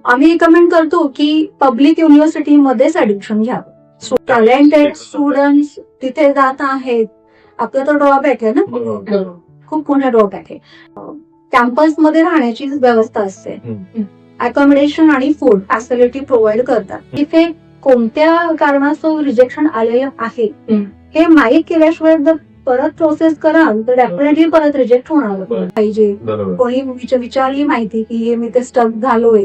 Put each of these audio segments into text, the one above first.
आम्ही रिकमेंड करतो की पब्लिक युनिव्हर्सिटीमध्येच ऍडमिशन घ्यावं. टॅलेंटेड स्टुडंट्स तिथे जात आहेत. आपला तो ड्रॉबॅक आहे ना, खूप मोठा ड्रॉबॅक आहे. कॅम्पसमध्ये राहण्याची व्यवस्था असते, अकॉमोडेशन आणि फूड फॅसिलिटी प्रोव्हाइड करतात. तिथे कोणत्या कारणास्तव रिजेक्शन आलेलं आहे हे माहीत केल्याशिवाय जर परत प्रोसेस कराल तर डेफिनेटली परत रिजेक्ट होणार पाहिजे. कोणी विचारली माहिती की हे मी ते स्टक झालोय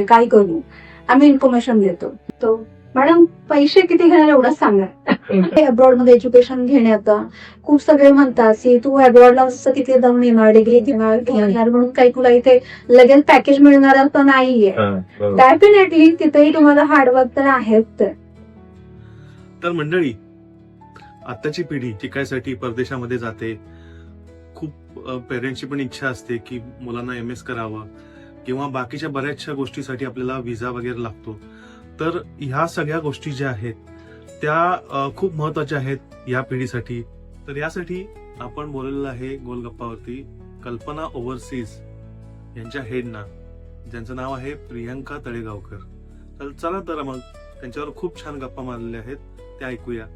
काय करू, आम्ही इन्फॉर्मेशन देतो. तो मॅडम पैसे किती घेणार एवढंच सांगा. अब्रॉड मध्ये एज्युकेशन घेण्याचा खूप सगळे म्हणतात की तू अब्रॉडला किती जाऊन येणार, डिग्री घेणार म्हणून काही तुला इथे लगेच पॅकेज मिळणार असं नाहीये. डेफिनेटली तिथेही तुम्हाला हार्डवर्क तर आहेच. तर मंडळी, आताची पिढी शिकायसाठी परदेशामध्ये जाते. खूप पेरेंट्सची पण इच्छा असते की मुलांना MS करावं किंवा बाकीच्या बऱ्याचशा गोष्टीसाठी आपल्याला व्हिसा वगैरे लागतो. तर ह्या सगळ्या गोष्टी ज्या आहेत त्या खूप महत्वाच्या आहेत या पिढीसाठी. तर यासाठी आपण बोललेलं आहे गोलगप्पावरती कल्पना ओव्हरसीज यांच्या हेडना, ज्यांचं नाव आहे प्रियंका तळेगावकर. तर चला तर मग त्यांच्यावर खूप छान गप्पा मारलेल्या आहेत, त्या ऐकूया.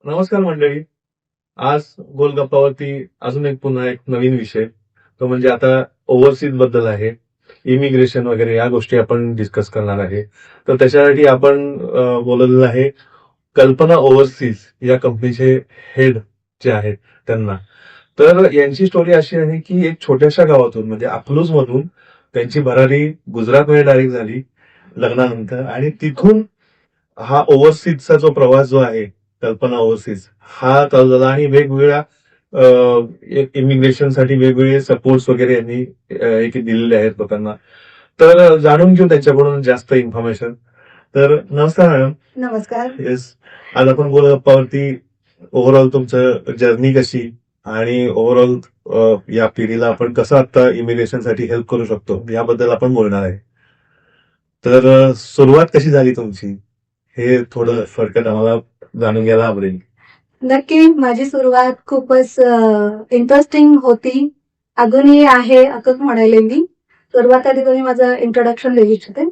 नमस्कार मंडळी, आज गोलगप्पावरती अजून पुन्हा एक नवीन विषय, तो म्हणजे आता ओव्हरसीज बद्दल आहे. इमिग्रेशन वगैरे या गोष्टी आपण डिस्कस करणार आहे. तर त्याच्यासाठी आपण बोललेलं आहे कल्पना ओव्हरसीज या कंपनीचे हेड जे आहेत त्यांना. तर यांची स्टोरी अशी आहे की एक छोट्याशा गावातून म्हणजे अकलूज मधून त्यांची भरारी गुजरातमध्ये डायरेक्ट झाली लग्नानंतर, आणि तिथून हा ओव्हरसीजचा जो प्रवास जो आहे कल्पना ओव्हरसीज हा चालू झाला. आणि वेगवेगळ्या इमिग्रेशनसाठी वेगवेगळे सपोर्ट्स वगैरे यांनी दिलेले आहेत लोकांना. तर जाणून घेऊ त्यांच्याकडून जास्त इन्फॉर्मेशन. तर नमस्कार मॅडम. नमस्कार. येस, आज आपण गोलगप्पावरती ओव्हरऑल तुमचं जर्नी कशी आणि ओव्हरऑल या पिढीला आपण कसं आता इमिग्रेशनसाठी हेल्प करू शकतो याबद्दल आपण बोलणार आहे. तर सुरुवात कशी झाली तुमची हे थोडं फडकत आम्हाला जाणून घ्यायला आवडेल. नक्की, माझी सुरुवात खूपच इंटरेस्टिंग होती, अजूनही आहे असंच म्हणेल मी. सुरुवात आधी तुम्ही माझं इंट्रोडक्शन देऊ इच्छिते.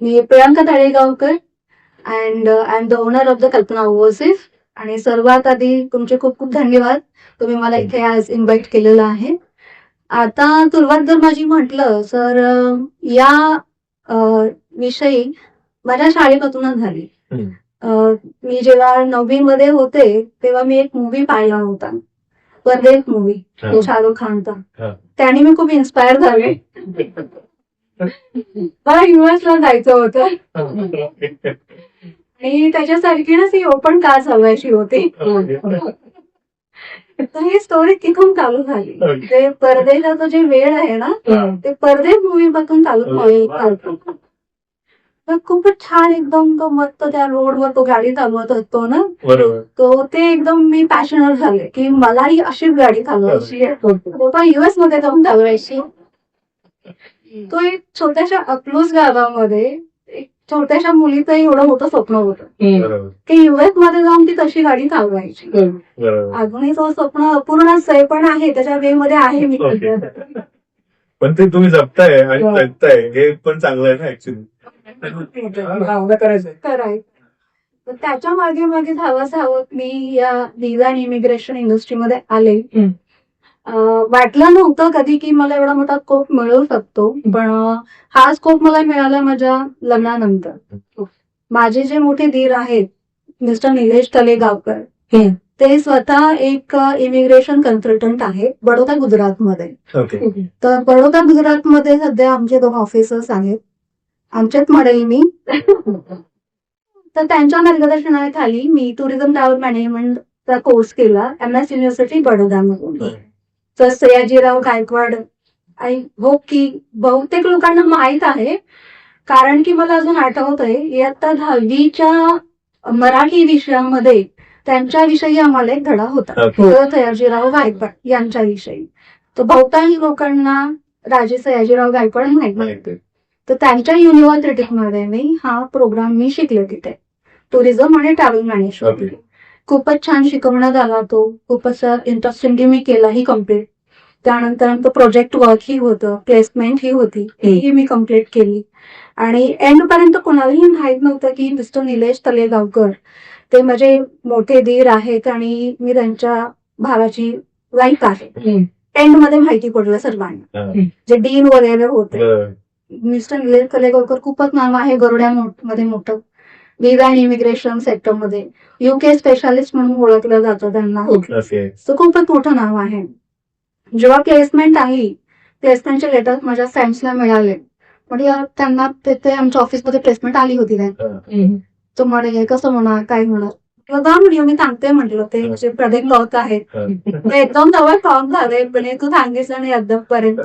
मी Priyanka Talegaonkar and I am the owner of the Kalpana overseas. आणि सर्वात आधी तुमचे खूप खूप धन्यवाद, तुम्ही मला इथे आज इन्व्हाइट केलेलं आहे. आता सुरुवात जर माझी म्हटलं तर या विषयी माझ्या शाळेपासूनच झाली. मी जेव्हा 9वी मध्ये होते तेव्हा मी एक मूवी पाहिला होता, परदेश मूवी, शाहरुख खानचा. त्याने मी खूप इन्स्पायर झाले. मला US ला जायचं होतं आणि त्याच्यासारखी ना ती ओपन कास्ट हवायची होती. तर ही स्टोरी तिथून चालू झाली. ते परदेशाचा जे वेळ आहे ना ते परदेश मूवी पासून चालू. खूपच छान, एकदम तो मस्त त्या रोडवर तो गाडी चालवत असतो ना, तो ते एकदम मी पॅशनेट झाले की मलाही अशीच गाडी चालवायची आहे, US मध्ये जाऊन चालवायची. तो एक छोट्याशा अकलूज गावामध्ये एक छोट्याशा मुलीचं एवढं मोठं स्वप्न होतं की US मध्ये जाऊन ती तशी गाडी चालवायची. अजूनही तो स्वप्न अपूर्णच आहे, पण आहे त्याच्या वे मध्ये आहे मी. पण ते तुम्ही जपताय आणि जगताय हे पण चांगलं आहे ना ऍक्च्युली. करायचं. त्याच्या मागे मागे धावत मी या व्हिसा आणि इमिग्रेशन इंडस्ट्रीमध्ये आले. वाटलं नव्हतं कधी की मला एवढा मोठा स्कोप मिळू शकतो, पण हा स्कोप मला मिळाला माझ्या लग्नानंतर. माझे जे मोठे दीर आहेत मिस्टर निलेश तळेगावकर, ते स्वतः एक इमिग्रेशन कन्सल्टंट आहे बडोदा गुजरातमध्ये. तर बडोदा गुजरातमध्ये सध्या आमचे 2 ऑफिसर्स आहेत, आमच्यात म्हणेल मी. तर त्यांच्या मार्गदर्शनाखाली मी टुरिझम ट्रॅव्हल मॅनेजमेंटचा कोर्स केला MS युनिव्हर्सिटी बडोदामधून. तर सयाजीराव गायकवाड आय होप की बहुतेक लोकांना माहित आहे, कारण की मला अजून आठवत आहे इयत्ता 10वीच्या मराठी विषयामध्ये त्यांच्याविषयी आम्हाला एक धडा होता, सयाजीराव गायकवाड यांच्याविषयी. तर बहुतांश लोकांना राजे सयाजीराव गायकवाड माहिती. तर त्यांच्या युनिव्हर्सिटीमध्ये मी हा प्रोग्राम शिकले तिथे, टुरिझम आणि ट्रॅव्हल मॅनेजमेंट. खूपच छान शिकवण्यात आला तो. खूपच इंटरेस्टिंगली मी केलाही कम्प्लीट. त्यानंतर आमचं प्रोजेक्ट वर्क ही होतं, प्लेसमेंट ही होती, ही मी कम्प्लीट केली. आणि एंड पर्यंत कोणालाही माहित नव्हतं की मिस्टर निलेश तलेगावकर ते माझे मोठे दीर आहेत आणि मी त्यांच्या भावाची वाईफ आहे. एंड मध्ये माहिती पडलं सर्वांना. जे डीन वगैरे होते, मिस्टर निलेश तलेगावकर खूपच नाव आहे गरुड्या मध्ये मोठं. व्हिसा आणि इमिग्रेशन सेक्टरमध्ये UK स्पेशालिस्ट म्हणून ओळखलं जातं त्यांना. तर खूपच मोठं नाव आहे. जेव्हा प्लेसमेंट आली, प्लेसमेंटचे लेटर माझ्या फ्रेंड्सला मिळाले. म्हणजे त्यांना तिथे आमच्या ऑफिसमध्ये प्लेसमेंट आली होती त्यांना. तो म्हणे कसं होणार, काय होणार. म्हणजे मी सांगते म्हटलं, ते जे प्रदीप लॉक आहेत ते एकदम जवळ टॉक झाले, पण तू सांगितलं नाही अद्यापपर्यंत.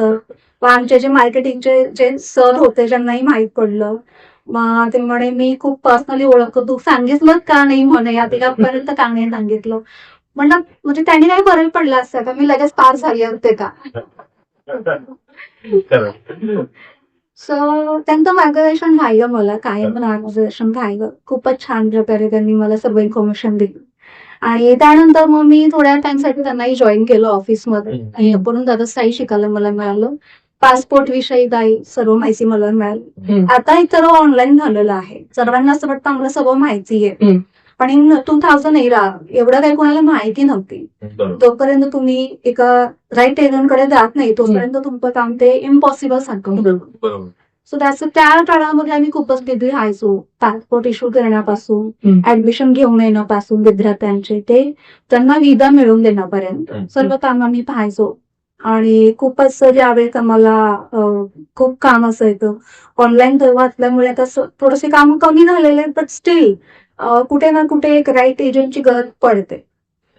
आमचे जे मार्केटिंगचे जे सर होते ज्यांनाही माहित पडलं, मग ते म्हणे मी खूप पर्सनली ओळखतो, तू सांगितलं का नाही म्हणे, आतापर्यंत का नाही सांगितलं. म्हणलं म्हणजे त्यांनी काही फरक पडला असता का, मी लगेच पास झाले होते का. सो त्यांचं मार्गदर्शन राहिलं, मला कायम मार्गदर्शन राहिलं. खूपच छान प्रकारे त्यांनी मला सर्व इन्फॉर्मेशन दिली. आणि त्यानंतर मग मी थोड्या टाइमसाठी त्यांनाही जॉईन केलं ऑफिसमध्ये. आणि म्हणून दादाच शिकायला मला मिळालं. पासपोर्ट विषयी काही सर्व माहिती मला मिळाली. आता हे सर्व ऑनलाईन झालेलं आहे, सर्वांना असं वाटतं आम्हाला सर्व माहिती आहे. पण इन 2011 एवढं काही कोणाला माहिती नव्हती. तोपर्यंत तुम्ही एका राईट एजंटकडे जात नाही तोपर्यंत तुमचं काम ते इम्पॉसिबल सारखं. सो त्या काळामध्ये आम्ही खूपच बिझी राहायचो. पासपोर्ट इश्यू करण्यापासून, ऍडमिशन घेऊन येण्यापासून विद्यार्थ्यांचे ते त्यांना व्हिसा मिळवून देण्यापर्यंत सर्व काम आम्ही पाहायचो. आणि खूपच ज्यावेळेस आम्हाला खूप काम असायचं ऑनलाईन तेव्हा असल्यामुळे आता थोडेसे काम कमी झालेले, बट स्टील कुठे ना कुठे एक राईट एजंटची गरज पडते.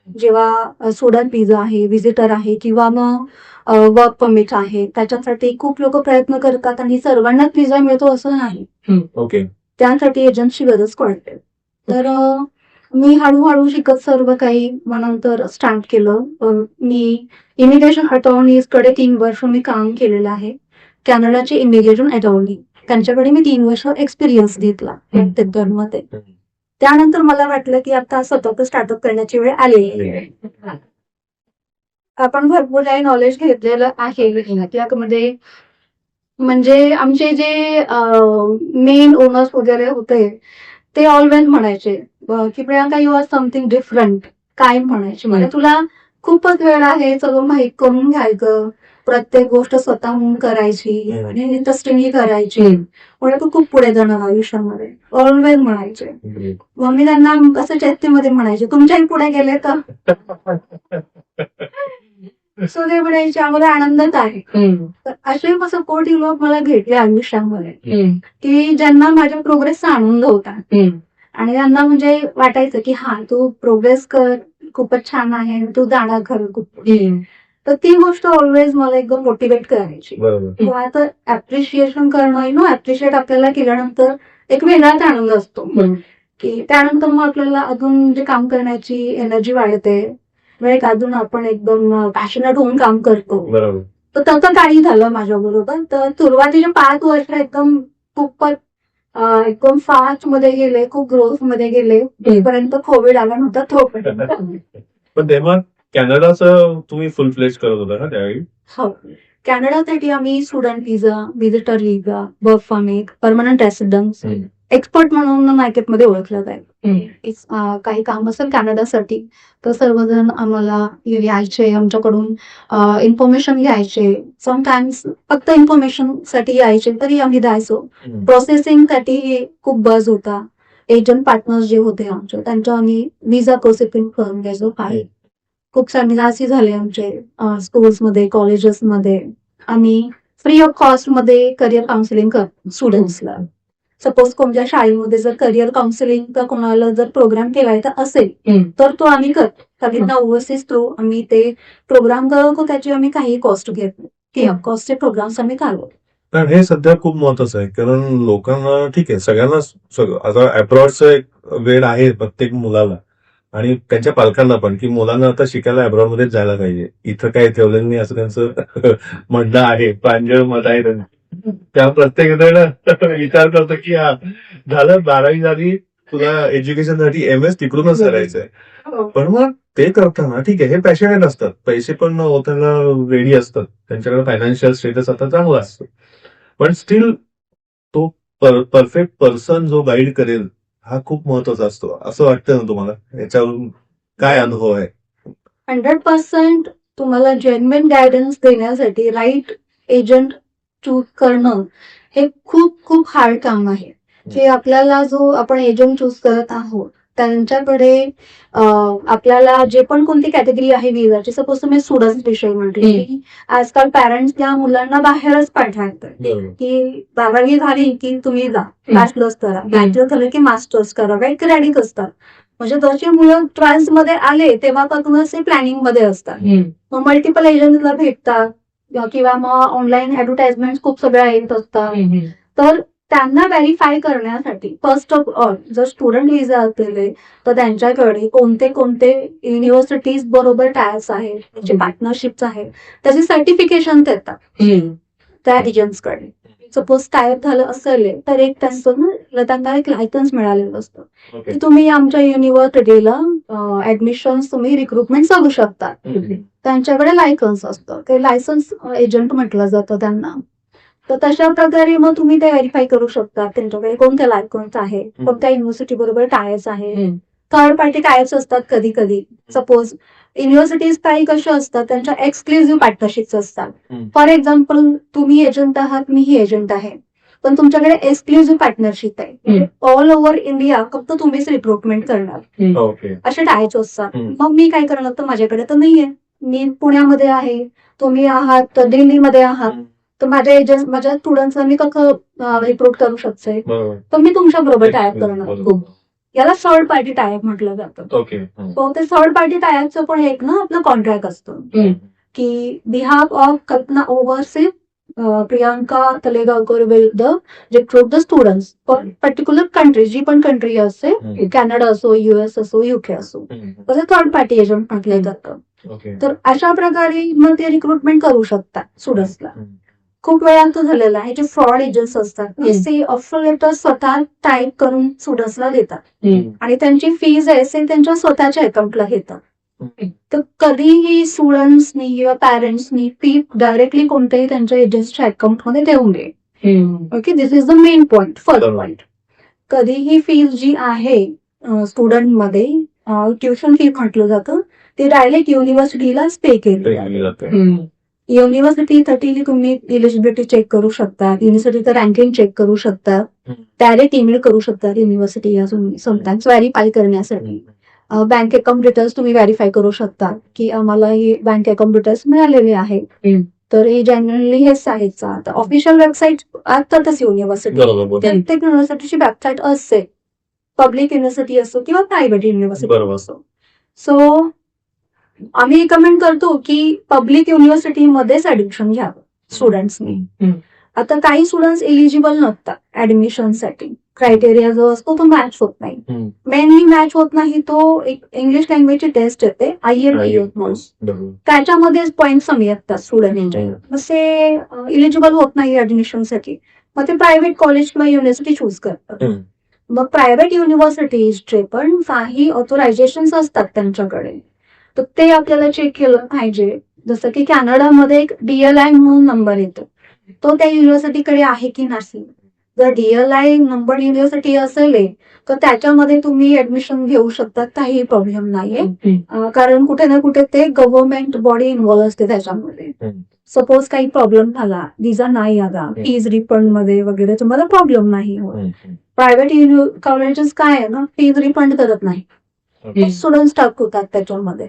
जेव्हा स्टुडंट व्हिसा आहे, व्हिजिटर आहे किंवा मग वर्क परमिट आहे, त्याच्यासाठी खूप लोक प्रयत्न करतात आणि सर्वांनाच व्हिसा मिळतो असं नाही. ओके. त्यासाठी एजंटची गरज पडते. तर मी हळूहळू शिकत सर्व काही नंतर स्टार्ट केलं. मी इमिग्रेशन अटॉर्नीजकडे 3 वर्ष मी काम केलेलं आहे. कॅनडाचे इमिग्रेशन अटॉर्नी, त्यांच्याकडे मी 3 वर्ष एक्सपिरियन्स घेतला मध्ये. त्यानंतर मला वाटलं की आता स्वतःच स्टार्टअप करण्याची वेळ आलेली आहे. आपण भरपूर काही नॉलेज घेतलेलं आहे त्यामध्ये. म्हणजे आमचे जे मेन ओनर्स वगैरे होते ते ऑलवेज म्हणायचे की Priyanka you are something different. काय म्हणायचे, म्हणजे तुला खूपच वेळ आहे सगळं माहीत करून घ्यायचं, प्रत्येक गोष्ट स्वतःहून करायची आणि इंटरेस्टिंगली करायची, म्हणजे तू खूप पुढे जाणार आयुष्यामध्ये, ऑलवेज म्हणायचे. मग मी त्यांना असं चेष्टेमध्ये म्हणायचे तुमच्याही पुढे गेले का. सो ते म्हणायचे आम्हाला आनंदच आहे. तर असे असं कोटी लोक मला भेटले आयुष्यामध्ये की ज्यांना माझ्या प्रोग्रेसचा आनंद होता. आणि त्यांना म्हणजे वाटायचं की हा तू प्रोग्रेस कर, खूपच छान आहे, तू जाणार खरं खूप. तर ती गोष्ट ऑलवेज मला एकदम मोटिवेट करायची. किंवा तर ऍप्रिशिएशन करणं, ऍप्रिशिएट आपल्याला केल्यानंतर एक वेगळाच आनंद असतो की त्यानंतर मग आपल्याला अजून जे काम करण्याची एनर्जी वाढते, म्हणजे अजून आपण एकदम पॅशनेट होऊन काम करतो. तर तसं काही झालं माझ्या बरोबर. तर सुरुवातीचे 5 वर्ष एकदम खूपच एकदम फास्ट मध्ये गेले, खूप ग्रोथ मध्ये गेले, तोपर्यंत कोविड आला नव्हता तोपर्यंत. पण तेव्हा कॅनडाचं तुम्ही फुल फ्लेज करत होता ना त्यावेळी. हो, कॅनडासाठी आम्ही student visa, visitor visa, work permit, permanent residence, expert म्हणून मार्केटमध्ये ओळखलं जाईल. काही काम असेल कॅनडासाठी तर सर्वजण आम्हाला यायचे, आमच्याकडून इन्फॉर्मेशन घ्यायचे. समटाइम्स फक्त इन्फॉर्मेशन साठी यायचे तरी आम्ही द्यायचो. प्रोसेसिंग साठी खूप बज होता. एजंट पार्टनर्स जे होते आमचे त्यांच्या आम्ही व्हिसा प्रोसेसिंग करून घ्यायचो. खूप सेमिनार्स झाले आमचे स्कूल्समध्ये, कॉलेजेसमध्ये. आम्ही फ्री ऑफ कॉस्ट मध्ये करिअर काउन्सिलिंग करतो स्टुडंट्सला. सपोज कोणत्या शाळेमध्ये जर करिअर काउन्सिलिंगचा कोणाला जर प्रोग्राम ठेवायचा असेल तर तो आम्ही करतो. कविता ओव्हरसीज थ्रू आम्ही ते प्रोग्राम करतो, त्याची आम्ही काही कॉस्ट घेत नाही. फ्री ऑफ कॉस्टचे प्रोग्राम्स आम्ही चालवतो. कारण हे सध्या खूप महत्वाचं आहे, कारण लोकांना ठीक आहे सगळ्यांना आता अब्रॉडचं एक वेळ आहे प्रत्येक मुलाला आणि त्यांच्या पालकांना पण की मुलांना आता शिकायला अब्रॉड मध्येच जायला पाहिजे, इथं काही ठेवलेलं नाही असं त्यांचं म्हणणं आहे, प्रांजळ मत आहे. त्या प्रत्येक जण विचार करतो की हा झालं 12वी झाली तुला एज्युकेशनसाठी MS तिकडूनच करायचंय. हो. पण मग ते करताना ठीक आहे, हे पॅशनेट असतात, पैसे पण होताना रेडी असतात, त्यांच्याकडे फायनान्शियल स्टेटस आता चांगला असतो, पण स्टील तो परफेक्ट पर्सन जो गाईड करेल हा खूप महत्वाचा असतो, असं वाटतं ना तुम्हाला? याच्यावरून काय अनुभव आहे? 100% तुम्हाला जेन्युइन गायडन्स देण्यासाठी राईट एजंट चूज करणं हे खूप खूप हार्ड काम आहे. जे आपल्याला जो आपण एजंट चूज करत आहोत त्यांच्याकडे आपल्याला जे पण कोणती कॅटेगरी आहे विजाची, सपोज तुम्ही स्टुडंट विषयी म्हटले की आजकाल पॅरेंट्स त्या मुलांना बाहेरच पाठवतात की 12वी झाली की तुम्ही जा बॅचलर्स करा, बॅचलर्स झालं की मास्टर्स करा, काही क्रेडिट असतात. म्हणजे जशी मुलं 12th मध्ये आले तेव्हापासूनच ते प्लॅनिंग मध्ये असतात. मग मल्टिपल एजंटला भेटतात किंवा मग ऑनलाईन ऍडव्हर्टाइजमेंट खूप सगळ्या येत असतात. तर त्यांना व्हेरीफाय करण्यासाठी फर्स्ट ऑफ ऑल जर स्टुडंट व्हिसा असलेले तर त्यांच्याकडे कोणते कोणते युनिव्हर्सिटीज बरोबर टायर्स आहेत, त्यांचे पार्टनरशिप्स आहेत, त्याचे सर्टिफिकेशन देतात त्या एजंट्सकडे. सपोज टायप झालं असेल तर एक त्यांना एक लायसन्स मिळालेलं असतं की तुम्ही आमच्या युनिव्हर्सिटीला ऍडमिशन तुम्ही रिक्रुटमेंट करू शकता. त्यांच्याकडे लायसन्स असतं, ते लायसन्स एजंट म्हटलं जातं त्यांना. तर तशा प्रकारे मग तुम्ही ते व्हेरीफाय करू शकता त्यांच्याकडे कोणत्या लायसन्स आहे, कोणत्या युनिव्हर्सिटी बरोबर टायर्स आहे. थर्ड पार्टी टायर्स असतात कधी कधी. सपोज युनिव्हर्सिटीज काही कशा असतात त्यांच्या एक्सक्लुझिव्ह पार्टनरशिप्स असतात. फॉर एक्झाम्पल तुम्ही एजंट आहात, मीही एजंट आहे, पण तुमच्याकडे एक्सक्लुझिव्ह पार्टनरशिप आहे. ऑल ओव्हर इंडिया फक्त तुम्हीच रिक्रुटमेंट करणार, असे टायर्स असतात. मग मी काय करणार, तर माझ्याकडे तर नाहीये, मी पुण्यामध्ये आहे, तुम्ही आहात दिल्लीमध्ये आहात, तर माझ्या एजंट माझ्या स्टुडंट्सला मी कसं रिक्रुट करू शकते, तर मी तुमच्या बरोबर टायप करणार. याला थर्ड पार्टी टायप म्हटलं जातं. तो ते थर्ड पार्टी टायपचं पण एक ना आपलं कॉन्ट्रॅक्ट असतं की behalf of Kalpana overseas Priyanka Talegaonkar will recruit the students for particular country, जी पण कंट्री असते, कॅनडा असो, US असो, UK असो, तसं थर्ड पार्टी एजंट म्हटलं जातं. तर अशा प्रकारे मग ते रिक्रुटमेंट करू शकतात स्टुडंट्सला. खूप वेळांत झालेला आहे जे फ्रॉड एजंट्स असतात ते ऑफर लेटर स्वतः टाईप करून स्टुडंट्सला देतात आणि त्यांची फीज आहे ते त्यांच्या स्वतःच्या अकाउंटला घेतात. तर कधीही स्टुडंट्सनी किंवा पॅरेंट्सनी फी डायरेक्टली कोणत्याही त्यांच्या एजंट्सच्या अकाउंटमध्ये देऊ नये. Okay, this is the main point. First point, कधीही फीज जी आहे स्टुडंटमध्ये ट्युशन फी म्हटलं जातं ते डायरेक्ट युनिव्हर्सिटीलाच पे केली जाते. युनिव्हर्सिटीसाठी तुम्ही एलिजिबिलिटी चेक करू शकता, युनिव्हर्सिटीचं रँकिंग चेक करू शकता, डायरेक्ट ईमेल करू शकता युनिव्हर्सिटी समटाइम्स व्हेरीफाय करण्यासाठी. बँक अकाउंट डिटेल्स तुम्ही व्हेरीफाय करू शकता की आम्हाला हे बँक अकाउंट डिटेल्स मिळालेले आहेत, तर हे जनरली हेच आहेत. आता ऑफिशियल वेबसाईट असतातच युनिव्हर्सिटी, प्रत्येक युनिव्हर्सिटीची वेबसाईट असते, पब्लिक युनिव्हर्सिटी असो किंवा प्रायव्हेट युनिव्हर्सिटी असो. सो आम्ही रिकमेंड करतो की पब्लिक युनिव्हर्सिटीमध्येच ऍडमिशन घ्यावं स्टुडंट्सनी. आता काही स्टुडंट्स एलिजिबल नसतात ऍडमिशनसाठी, क्रायटेरिया जो असतो तो मॅच होत नाही. मेनली मॅच होत नाही तो एक इंग्लिश लँग्वेजची टेस्ट येते, IELTS, त्याच्यामध्येच पॉईंट कमी येतात स्टुडंटचे, मग ते इलिजिबल होत नाही ऍडमिशनसाठी. मग ते प्रायव्हेट कॉलेज किंवा युनिव्हर्सिटी चूज करतात. मग प्रायव्हेट युनिव्हर्सिटीजचे पण काही ऑथोरायझेशन असतात त्यांच्याकडे, तर ते आपल्याला चेक केलं पाहिजे. जसं की कॅनडामध्ये एक DLI म्हणून नंबर येतो, तो त्या युनिव्हर्सिटीकडे आहे की नाही. जर DLI नंबर युनिव्हर्सिटी असेल तर त्याच्यामध्ये तुम्ही ऍडमिशन घेऊ शकता, काही प्रॉब्लेम नाहीये. कारण कुठे ना कुठे ते गव्हर्नमेंट बॉडी इन्व्हॉल्व असते त्याच्यामध्ये. सपोज काही प्रॉब्लेम झाला, विजा नाही आला, फीज रिफंड मध्ये वगैरे तुम्हाला प्रॉब्लेम नाही होत. प्रायव्हेट कॉलेजेस काय आहे ना, फीज रिफंड करत नाही, स्टुडंट स्टक होतात त्याच्यामध्ये.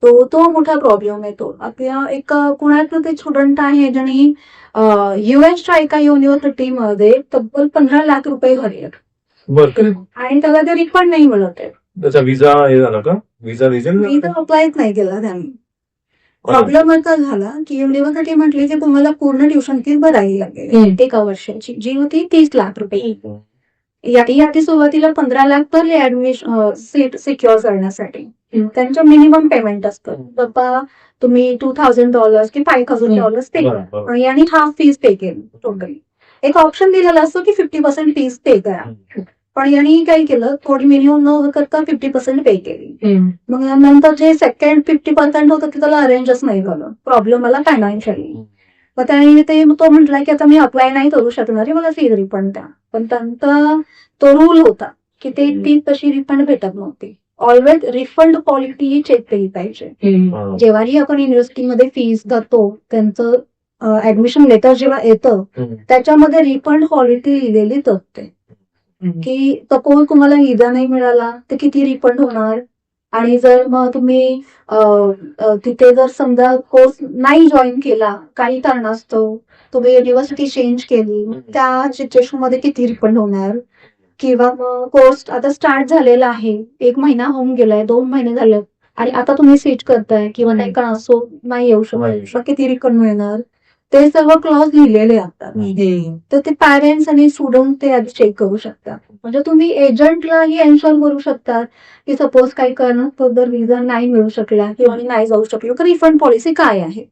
तो मोठा प्रॉब्लेम येतो. आपल्या एक पुण्यातलं ते स्टुडंट आहे ज्यांनी US एका युनिव्हर्सिटीमध्ये तब्बल 15 लाख रुपये भरले आणि त्याला ते रिफंड नाही मिळत आहे. त्याचा विजा हे झाला का? विजा अप्लायच नाही केला त्यांनी. प्रॉब्लेम असा झाला की युनिव्हर्सिटी म्हटली की तुम्हाला पूर्ण ट्युशन फी भरावी लागेल एका वर्षाची, जी होती 30 लाख रुपये. याची सुरुवातीला 15 लाख भरले ऍडमिशन सीट सिक्युअर करण्यासाठी. त्यांचं मिनिमम पेमेंट असतं, बाबा तुम्ही $2,000 की $5,000 पे करा, आणि यांनी हाफ फीज पे केली टोटली. एक ऑप्शन दिलेला असतो की 50% फीज पे करा, पण यांनी काय केलं, थोडी मिनिमम न करता 50% पे केली. मग नंतर जे सेकंड 50% होतं ते त्याला अरेंजच नाही झालं. प्रॉब्लेम मला फायनान्शियली. मग त्याने तो म्हटला की आता मी अप्लाय नाही करू शकणार आहे, मला फी रिफंड द्या. पण त्यांचा तो रूल होता की ती तशी रिफंड भेटत नव्हती. ऑलवेज रिफंड पॉलिसी ही चेक केली पाहिजे. जेव्हाही आपण युनिव्हर्सिटीमध्ये फीस भरतो, त्यांचं ऍडमिशन लेटर जेव्हा येतं त्याच्यामध्ये रिफंड पॉलिसी लिहिलेलीच असते की सपोज तुम्हाला विजा नाही मिळाला तर किती रिफंड होणार, आणि जर मग तुम्ही तिथे जर समजा कोर्स नाही जॉईन केला काही कारणास्तव, तुम्ही युनिव्हर्सिटी चेंज केली, त्या सिच्युएशन मध्ये किती रिफंड होणार, किंवा मग कोर्स आता स्टार्ट झालेला आहे, 1 महिना होऊन गेलाय, 2 महिने झाले आणि आता तुम्ही स्विच करताय किंवा काही कारणास्तव नाही येऊ शकत, मग किती रिफंड मिळणार, ते सर्व क्लॉज लिहिलेले असतात. तर ते पॅरेंट्स आणि स्टुडंट ते आधी चेक करू शकतात. म्हणजे तुम्ही एजंटलाही एन्शुअर करू शकता की सपोज काही कारणास्तव जर विजा नाही मिळू शकला किंवा मी नाही जाऊ शकलो तर रिफंड पॉलिसी काय आहे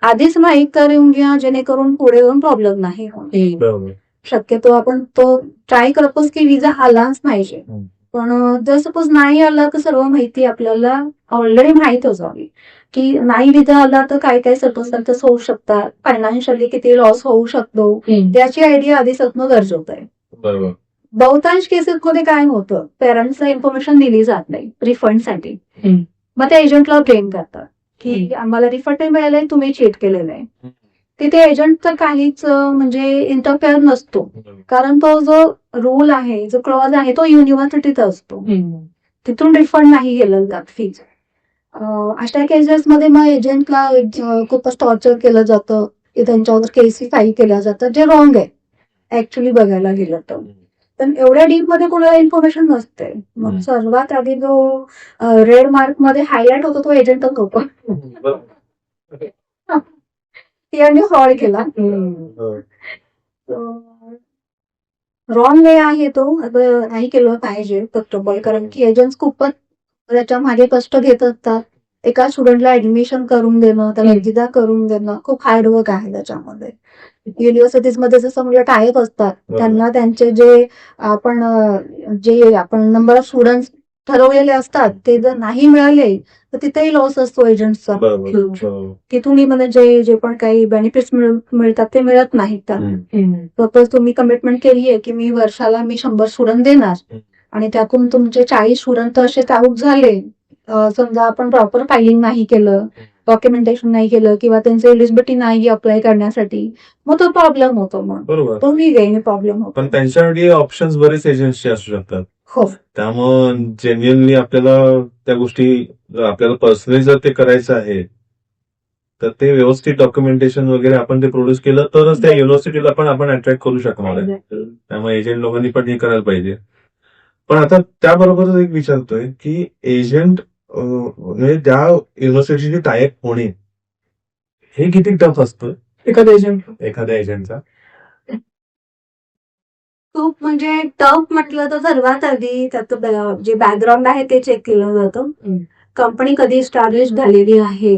आधीच माहीत करून घ्या, जेणेकरून पुढे जाऊन प्रॉब्लेम नाही होणार. बरोबर. शक्यतो आपण तो ट्राय करतोच की विजा आलाच पाहिजे, पण जर सपोज नाही आला तर सर्व माहिती आपल्याला ऑलरेडी माहित असावी की नाही विजा आला तर काय काय सर्कमस्टन्सेस होऊ शकतात, फायनान्शियली किती लॉस होऊ शकतो, त्याची आयडिया आधीच असणं गरजेचं आहे. बरोबर. बहुतांश केसेसमध्ये काय होतं, पेरेंट्सला इन्फॉर्मेशन दिली जात नाही रिफंडसाठी, मग त्या एजंटला ब्लेम करतात की आम्हाला रिफंड नाही मिळालंय, तुम्ही चीट केलेलं आहे. तिथे एजंटचा काहीच म्हणजे इंटरफेअर नसतो, कारण तो जो रूल आहे, जो क्लॉज आहे तो युनिव्हर्सिटीचा असतो, तिथून रिफंड नाही केलं जात फीज. अशा केसेसमध्ये मग एजंटला खूपच टॉर्चर केलं जातं, त्यांच्यावर केसी फाईल केल्या जातात, जे रॉंग आहे ऍक्च्युली बघायला गेलं तर. पण एवढ्या डीप मध्ये कोणाला इन्फॉर्मेशन नसते. मग सर्वात आधी जो रेड मार्क मध्ये हायलाइट होतो तो एजंटच होतो. यांनी फ्रॉड केला. रॉंग वे आहे तो, नाही केलं पाहिजे फक्त ऑल, कारण की एजंट्स खूपच त्याच्या मागे कष्ट घेत असतात. एका स्टुडंटला ऍडमिशन करून देणं, त्याला विजा करून देणं खूप हार्डवर्क आहे त्याच्यामध्ये. युनिव्हर्सिटीज मध्ये जसं म्हणजे टायप असतात, त्यांना त्यांचे जे आपण नंबर ऑफ स्टुडंट ठरवलेले असतात ते जर नाही मिळाले तर तिथेही लॉस असतो एजंट्सचा. तिथूनही म्हणजे जे पण काही बेनिफिट्स मिळतात ते मिळत नाहीत. सपोज तुम्ही कमिटमेंट केली आहे की मी वर्षाला 100 स्टुडंट देणार आणि त्यातून तुमचे 40 स्टुडंट असे आउट झाले, समजा आपण प्रॉपर फायलिंग नाही केलं, डॉक्युमेंटेशन नाही केलं किंवा त्यांची एलिजिबिलिटी नाही अप्लाय करण्यासाठी, मग तो प्रॉब्लेम होतो. मग बरोबर. तो मी प्रॉब्लेम होतो. पण त्यांच्यासाठी ऑप्शन्स बरेच एजंट्सचे असू शकतात. हो, त्यामुळे जेन्युअनली आपल्याला त्या गोष्टी आपल्याला पर्सनली जर ते करायचं आहे तर ते व्यवस्थित डॉक्युमेंटेशन वगैरे आपण ते प्रोड्यूस केलं तरच त्या युनिव्हर्सिटीला पण आपण अट्रॅक्ट करू शकणार आहे. त्यामुळे एजंट लोकांनी पण हे करायला पाहिजे. पण आता त्याबरोबरच एक विचारतोय की एजंट म्हणजे त्या युनिव्हर्सिटीची टायप होणे हे किती टफ असतं एखाद्या एजंटचा? खूप म्हणजे टफ म्हटलं तर सर्वात आधी त्याचं जे बॅकग्राऊंड आहे ते चेक केलं जातं. कंपनी कधी स्टॅब्लिश झालेली आहे,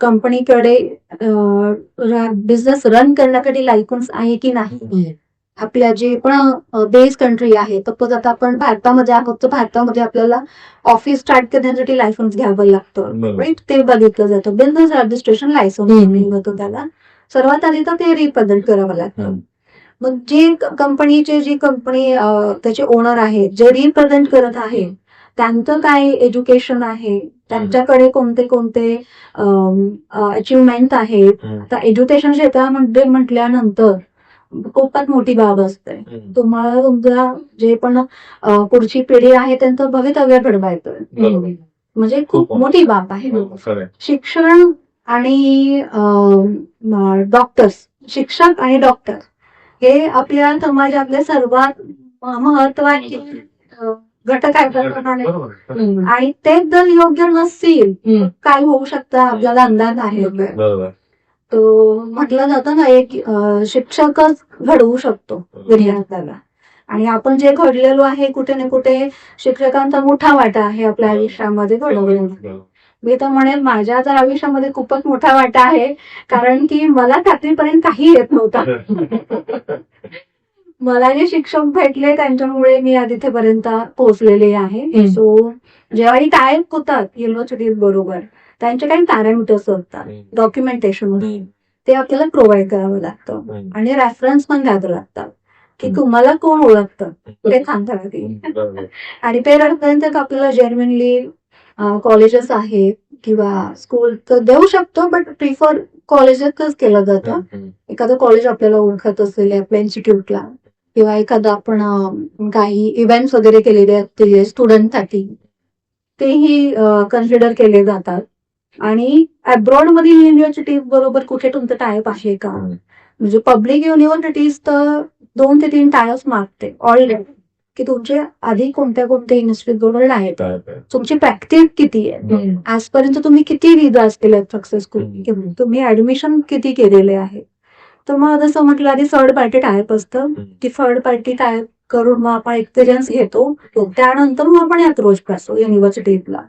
कंपनीकडे बिझनेस रन करण्यासाठी लायसन्स आहे की नाही, आपल्या जे पण बेस कंट्री आहे, सपोज आता आपण भारतामध्ये आहोत तर भारतामध्ये आपल्याला ऑफिस स्टार्ट करण्यासाठी लायसन्स घ्यावं लागतं, राईट, ते बघितलं जातं. बिझनेस रजिस्ट्रेशन लायसन्स होतं त्याला. सर्वात आधी तर ते रिप्रेझेंट करावं लागतं. मग जी कंपनी त्याचे ओनर आहे, जे रिप्रेझेंट करत आहे, त्यांचं काय एज्युकेशन आहे, त्यांच्याकडे कोणते कोणते अचिव्हमेंट आहेत. आता एज्युकेशन क्षेत्रामध्ये म्हटल्यानंतर खूपच मोठी बाब असते. तुम्हाला तुमच्या जे पण पुढची पिढी आहे त्यांचं भवितव्य घडवायचं, म्हणजे खूप मोठी बाब आहे. शिक्षण आणि डॉक्टर्स, शिक्षक आणि डॉक्टर हे आपल्या समाजातले सर्वात महत्वाचे घटक आहेत. आणि ते जर योग्य नसतील काय होऊ शकतं आपल्याला अंदाज आहे. तो म्हटलं जातं ना, एक शिक्षकच घडवू शकतो विद्यार्थ्याला, आणि आपण जे घडलेलो आहे कुठे ना कुठे शिक्षकांचा मोठा वाटा आहे आपल्या आयुष्यामध्ये घडवण्याचा. मी तर म्हणेन माझ्या तर आयुष्यामध्ये खूपच मोठा वाटा आहे, कारण की मला 7वीपर्यंत काही येत नव्हता. मला जे शिक्षक भेटले त्यांच्यामुळे मी आज इथेपर्यंत पोहोचलेले आहे. सो जेव्हा ही टायप होतात युनिव्हर्सिटीज बरोबर, त्यांचे काही पॅरामीटर्स असतात डॉक्युमेंटेशन, ते आपल्याला प्रोव्हाइड करावं लागतं आणि रेफरन्स पण द्यावं लागतं की तुम्हाला कोण ओळखतं ते सांगता येईल. आणि ते रेफरन्स आपल्याला जेन्युइनली कॉलेजेस आहेत किंवा स्कूल तर देऊ शकतो, बट प्रिफर कॉलेजेसच केलं जातं. एखादं कॉलेज आपल्याला ओळखत असेल आपल्या इन्स्टिट्यूटला, किंवा एखादा आपण काही इव्हेंट्स वगैरे केलेले असतील स्टुडंटसाठी, तेही कन्सिडर केले जातात. आणि अब्रॉड मधील युनिव्हर्सिटीज बरोबर कुठे तुमचं टायप आहे का, म्हणजे पब्लिक युनिव्हर्सिटीज तर 2 ते 3 टायप्स मागते ऑलरेडी, की तुमचे आधी कोणत्या कोणत्या युनिव्हर्सिटीज बरोबर आहेत, तुमची प्रॅक्टिस किती आहे, आजपर्यंत तुम्ही किती रिझल्ट केले सक्सेसफुल, तुम्ही ऍडमिशन किती केलेले आहे. तर मग जसं म्हटलं आधी थर्ड पार्टी टायप असतं, की थर्ड पार्टी टायप करून मग आपण एक्सपिरियन्स घेतो, त्यानंतर मग आपण अप्रोच करतो युनिव्हर्सिटीजला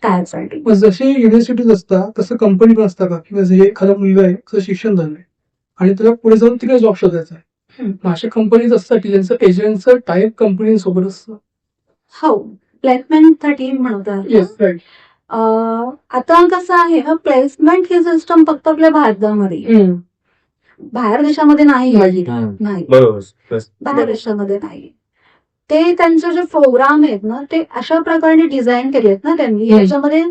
टायपसाठी. जसे युनिव्हर्सिटीज असतात तसं कंपनी पण असतात का, किंवा जे एखादा मुलगा आहे त्याचं शिक्षण झालंय आणि त्याला पुढे जाऊन तिकडे जॉब शोधायचा आहे, अशा कंपनीज असतात की ज्यांचं एजंटचं टाईप कंपनीसोबत असतं? हो, प्लेसमेंटसाठी म्हणतात. Yes, right. आता कसं आहे, प्लेसमेंट ही सिस्टम फक्त आपल्या भारतामध्ये, बाहेर देशामध्ये नाही. नाही, बरोबर. बाहेर देशामध्ये नाही. ते त्यांचे जे प्रोग्राम आहेत ना, ते अशा प्रकारे डिझाईन केले आहेत ना त्यांनी, याच्यामध्ये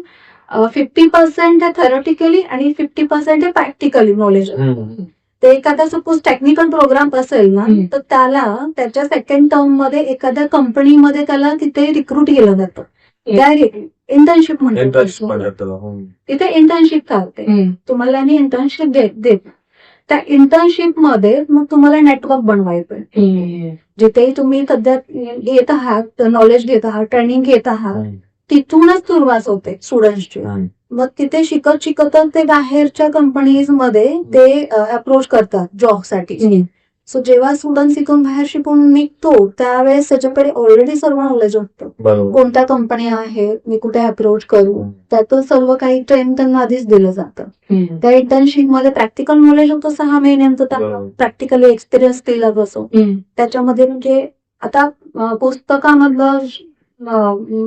50% आहे थेरॉटिकली आणि 50% आहे प्रॅक्टिकली नॉलेज. ते एखादा सपोज टेक्निकल प्रोग्राम असेल ना, तर त्याला त्याच्या सेकंड टर्म मध्ये एखाद्या कंपनीमध्ये त्याला तिथे रिक्रूट केलं जातं, डायरेक्ट इंटर्नशिप म्हणतात. तिथे इंटर्नशिप चालते, तुम्हाला इंटर्नशिप देत. त्या इंटर्नशिप मध्ये मग तुम्हाला नेटवर्क बनवायचं, जिथे तुम्ही सध्या घेत आहात, नॉलेज घेत आहात, ट्रेनिंग घेत आहात, तिथूनच सुरुवात होते स्टुडंट्सची. मग तिथे शिकत शिकतच ते बाहेरच्या कंपनीज मध्ये ते अप्रोच करतात जॉबसाठी. सो जेव्हा स्टुडंट इथून बाहेर शिकून निघतो त्यावेळेस त्याच्याकडे ऑलरेडी सर्व नॉलेज असतं, कोणत्या कंपन्या आहेत, मी कुठे अप्रोच करू, त्याचं सर्व काही ट्रेन त्यांना आधीच दिलं जातं. त्या इंटर्नशिप मध्ये प्रॅक्टिकल नॉलेज होतं 6 महिन्यांचं, त्यांना प्रॅक्टिकली एक्सपिरियन्स केला जातो. त्याच्यामध्ये म्हणजे आता पुस्तकामधलं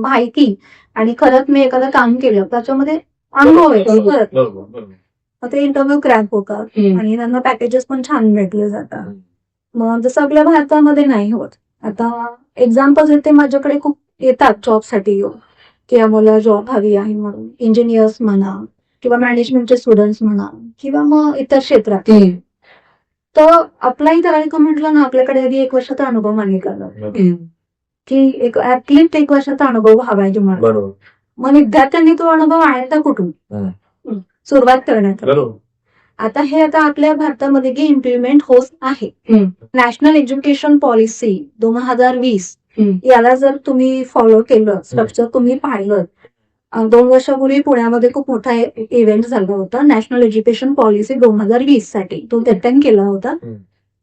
माहिती आणि खरंच मी एखादं काम केलं त्याच्यामध्ये अनुभव आहे. ते इंटरव्ह्यू क्रॅक होतात आणि त्यांना पॅकेजेस पण छान भेटले जातात. मग जसं आपल्या भारतामध्ये नाही होत. आता एक्झाम्पल्स येते माझ्याकडे खूप येतात जॉबसाठी, की आम्हाला जॉब हवी आहे म्हणून, इंजिनियर्स म्हणा किंवा मॅनेजमेंटचे स्टुडंट्स म्हणा किंवा मग इतर क्षेत्रात. तर अप्लाय करायचं म्हटलं ना, आपल्याकडे आधी 1 वर्षाचा अनुभव मागितला जातो, की ऍटलीस्ट 1 वर्षाचा अनुभव हवा आहे तुम्हाला. मग विद्यार्थ्यांनी तो अनुभव आणायचा कुठून, सुरुवात करण्यात. आता हे आपल्या भारतामध्ये की इम्प्लिमेंट होत आहे. नॅशनल एज्युकेशन पॉलिसी 2020 याला जर तुम्ही फॉलो केलं, स्ट्रक्चर तुम्ही पाहिलं, 2 वर्षापूर्वी पुण्यामध्ये खूप मोठा इव्हेंट झाला होता नॅशनल एज्युकेशन पॉलिसी 2020 साठी, तो अटेंड केला होता.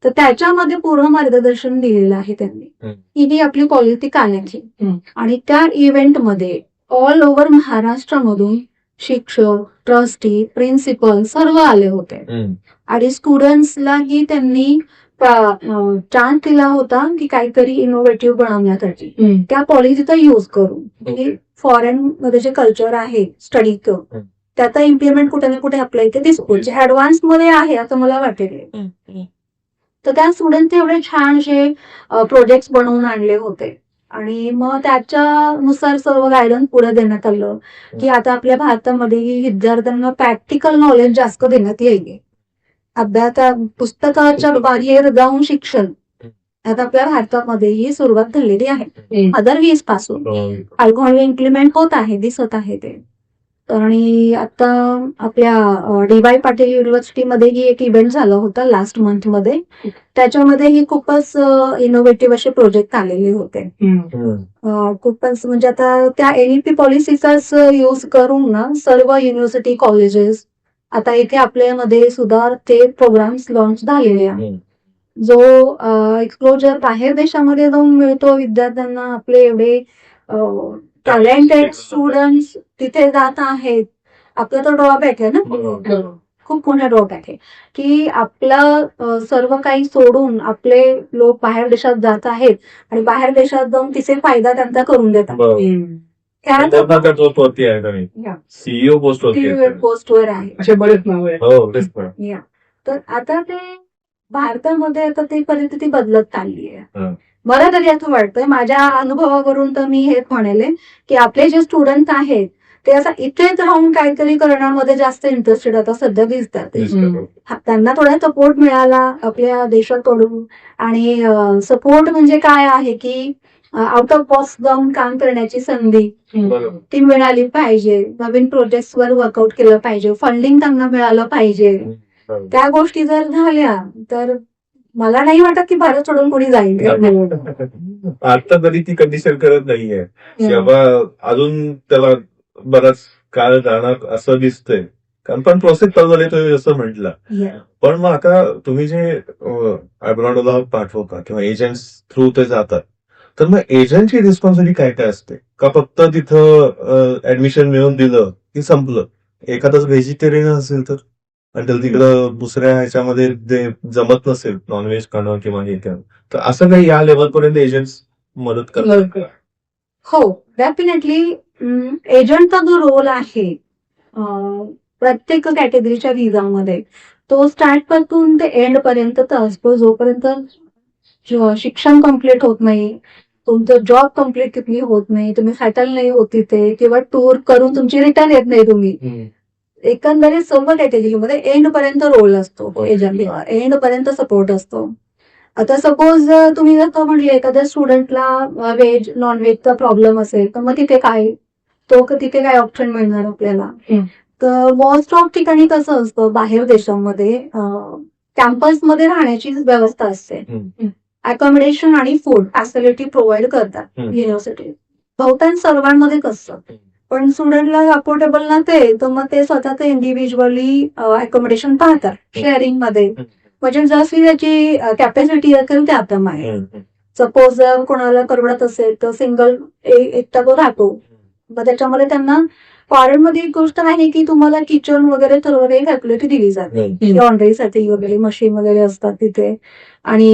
तर त्याच्यामध्ये पूर्ण मार्गदर्शन दिलेलं आहे त्यांनी, की ही आपली पॉलिसी काढण्याची. आणि त्या इव्हेंटमध्ये ऑल ओव्हर महाराष्ट्रामधून शिक्षक, ट्रस्टी, प्रिन्सिपल सर्व आले होते. आणि स्टुडंट्सलाही त्यांनी चान्स दिला होता की काहीतरी इनोव्हेटिव्ह बनवण्यासाठी त्या पॉलिसीचा युज करून. फॉरेन मध्ये जे कल्चर आहे स्टडीचं, त्याचा इम्प्लिमेंट कुठे ना कुठे आपल्या इथे दिसतो, जे ऍडव्हान्स मध्ये आहे असं मला वाटेल. तर त्या स्टुडंट एवढे छानसे प्रोजेक्ट बनवून आणले होते आणि मग त्याच्यानुसार सर्व गायडन्स पुढे देण्यात आलं, की आता आपल्या भारतामध्ये विद्यार्थ्यांना प्रॅक्टिकल नॉलेज जास्त देण्यात येईल. अभ्यासा पुस्तकाच्या बाहेर जाऊन शिक्षण आता आपल्या भारतामध्ये ही सुरुवात झालेली आहे 2020 पासून. अल्गोरिदम इम्प्लिमेंट होत आहे, दिसत आहे ते. आणि आता आपल्या डी.वाय. पाटील युनिव्हर्सिटीमध्येही एक इव्हेंट झाला होता लास्ट मंथ मध्ये, त्याच्यामध्येही खूपच इनोव्हेटिव्ह असे प्रोजेक्ट आलेले होते. खूपच म्हणजे आता त्या एनईपी पॉलिसीचाच यूज करून ना सर्व युनिव्हर्सिटी कॉलेजेस आता इथे आपल्यामध्ये सुद्धा ते प्रोग्राम्स लॉन्च झालेले आहेत. जो एक्सप्लोजर बाहेर देशामध्ये जाऊन मिळतो विद्यार्थ्यांना, आपले एवढे टॅलेंटेड स्टुडंट्स तिथे जात आहेत, आपला तो ड्रॉबॅक आहे ना. खूप मोठा ड्रॉबॅक आहे की आपलं सर्व काही सोडून आपले लोक बाहेर देशात जात आहेत आणि बाहेर देशात जाऊन तिचे फायदा त्यांचा करून देतात. त्यात वरती आहे का या. सीईओ पोस्ट ती वरती पोस्टवर आहे. असे बरेच नाव आहे. हो तेच पण. या. तर आता ते भारतामध्ये आता ती परिस्थिती बदलत चालली आहे. हं. मला तरी असं वाटतंय, माझ्या अनुभवावरून तर मी हेच म्हणेल की आपले जे स्टुडंट आहेत ते आता इथेच राहून काहीतरी करण्यामध्ये जास्त इंटरेस्टेड आता सध्या दिसतात. त्यांना थोडा सपोर्ट मिळाला आपल्या देशाकडून आणि सपोर्ट म्हणजे काय आहे की आउट ऑफ बॉक्स जाऊन काम करण्याची संधी बरोबर. ती मिळाली पाहिजे. नवीन प्रोजेक्ट्सवर वर्कआउट केलं पाहिजे. फंडिंग त्यांना मिळालं पाहिजे. बरोबर. त्या गोष्टी जर झाल्या तर मला नाही वाटत की भारत सोडून कोणी जाईल. आता तरी ती कंडिशन करत नाहीये किंवा अजून त्याला बराच काळ जाणार असं दिसतंय. कारण पण प्रोसेस चालू झाली तुम्ही जसं म्हटलं. पण मग आता तुम्ही जे अब्रॉडला पाठवता किंवा एजंट्स थ्रू ते जातात, तर मग एजंटची रिस्पॉन्सिबिलिटी काय काय असते? का फक्त तिथं ऍडमिशन मिळवून दिलं की संपलं? एखादंच व्हेजिटेरियन असेल तर आणि त्याला तिकडं दुसऱ्या ह्याच्यामध्ये जे जमत नसेल नॉनव्हेज खाणं किंवा हे करणं, तर असं काही या लेवलपर्यंत एजंट्स मदत करतात? हो, डेफिनेटली एजंटचा जो रोल आहे प्रत्येक कॅटेगरीच्या व्हिसामध्ये तो स्टार्ट पासून ते एंड पर्यंत असतो. जोपर्यंत शिक्षण कम्प्लीट होत नाही, तुमचं जॉब कम्प्लीट तिथली होत नाही, तुम्ही सेटल नाही होत तिथे किंवा टूर करून तुमची रिटर्न येत नाही तुम्ही, एकंदरीत सर्व कॅटेगरीमध्ये एंड पर्यंत रोल असतो एजंटला. एंड पर्यंत सपोर्ट असतो. आता सपोज तुम्ही जर म्हणले एखाद्या स्टुडंटला व्हेज नॉन व्हेजचा प्रॉब्लेम असेल तर मग तिथे काय ऑप्शन मिळणार आपल्याला? तर मोस्ट ऑफ ठिकाणी कसं असतं बाहेर देशांमध्ये कॅम्पसमध्ये राहण्याची व्यवस्था असते. अकॉमोडेशन आणि फूड फॅसिलिटी प्रोव्हाइड करतात युनिव्हर्सिटी. बहुतांश सर्वांमध्ये कसं, पण स्टुडंटला अफोर्डेबल नसेल तर मग ते स्वतःच इंडिव्हिज्युअली अकॉमोडेशन पाहतात शेअरिंग मध्ये. म्हणजे जशी त्याची कॅपॅसिटी असेल त्याप्रमाणे. सपोज कोणाला परवडत असेल तर सिंगल एकटा तो राहतो. मग त्याच्यामध्ये त्यांना फॉरेनमध्ये एक गोष्ट आहे की तुम्हाला किचन वगैरे सर्व काही फॅसिलिटी दिली जाते. लॉन्ड्रीसाठी वगैरे मशीन वगैरे असतात तिथे आणि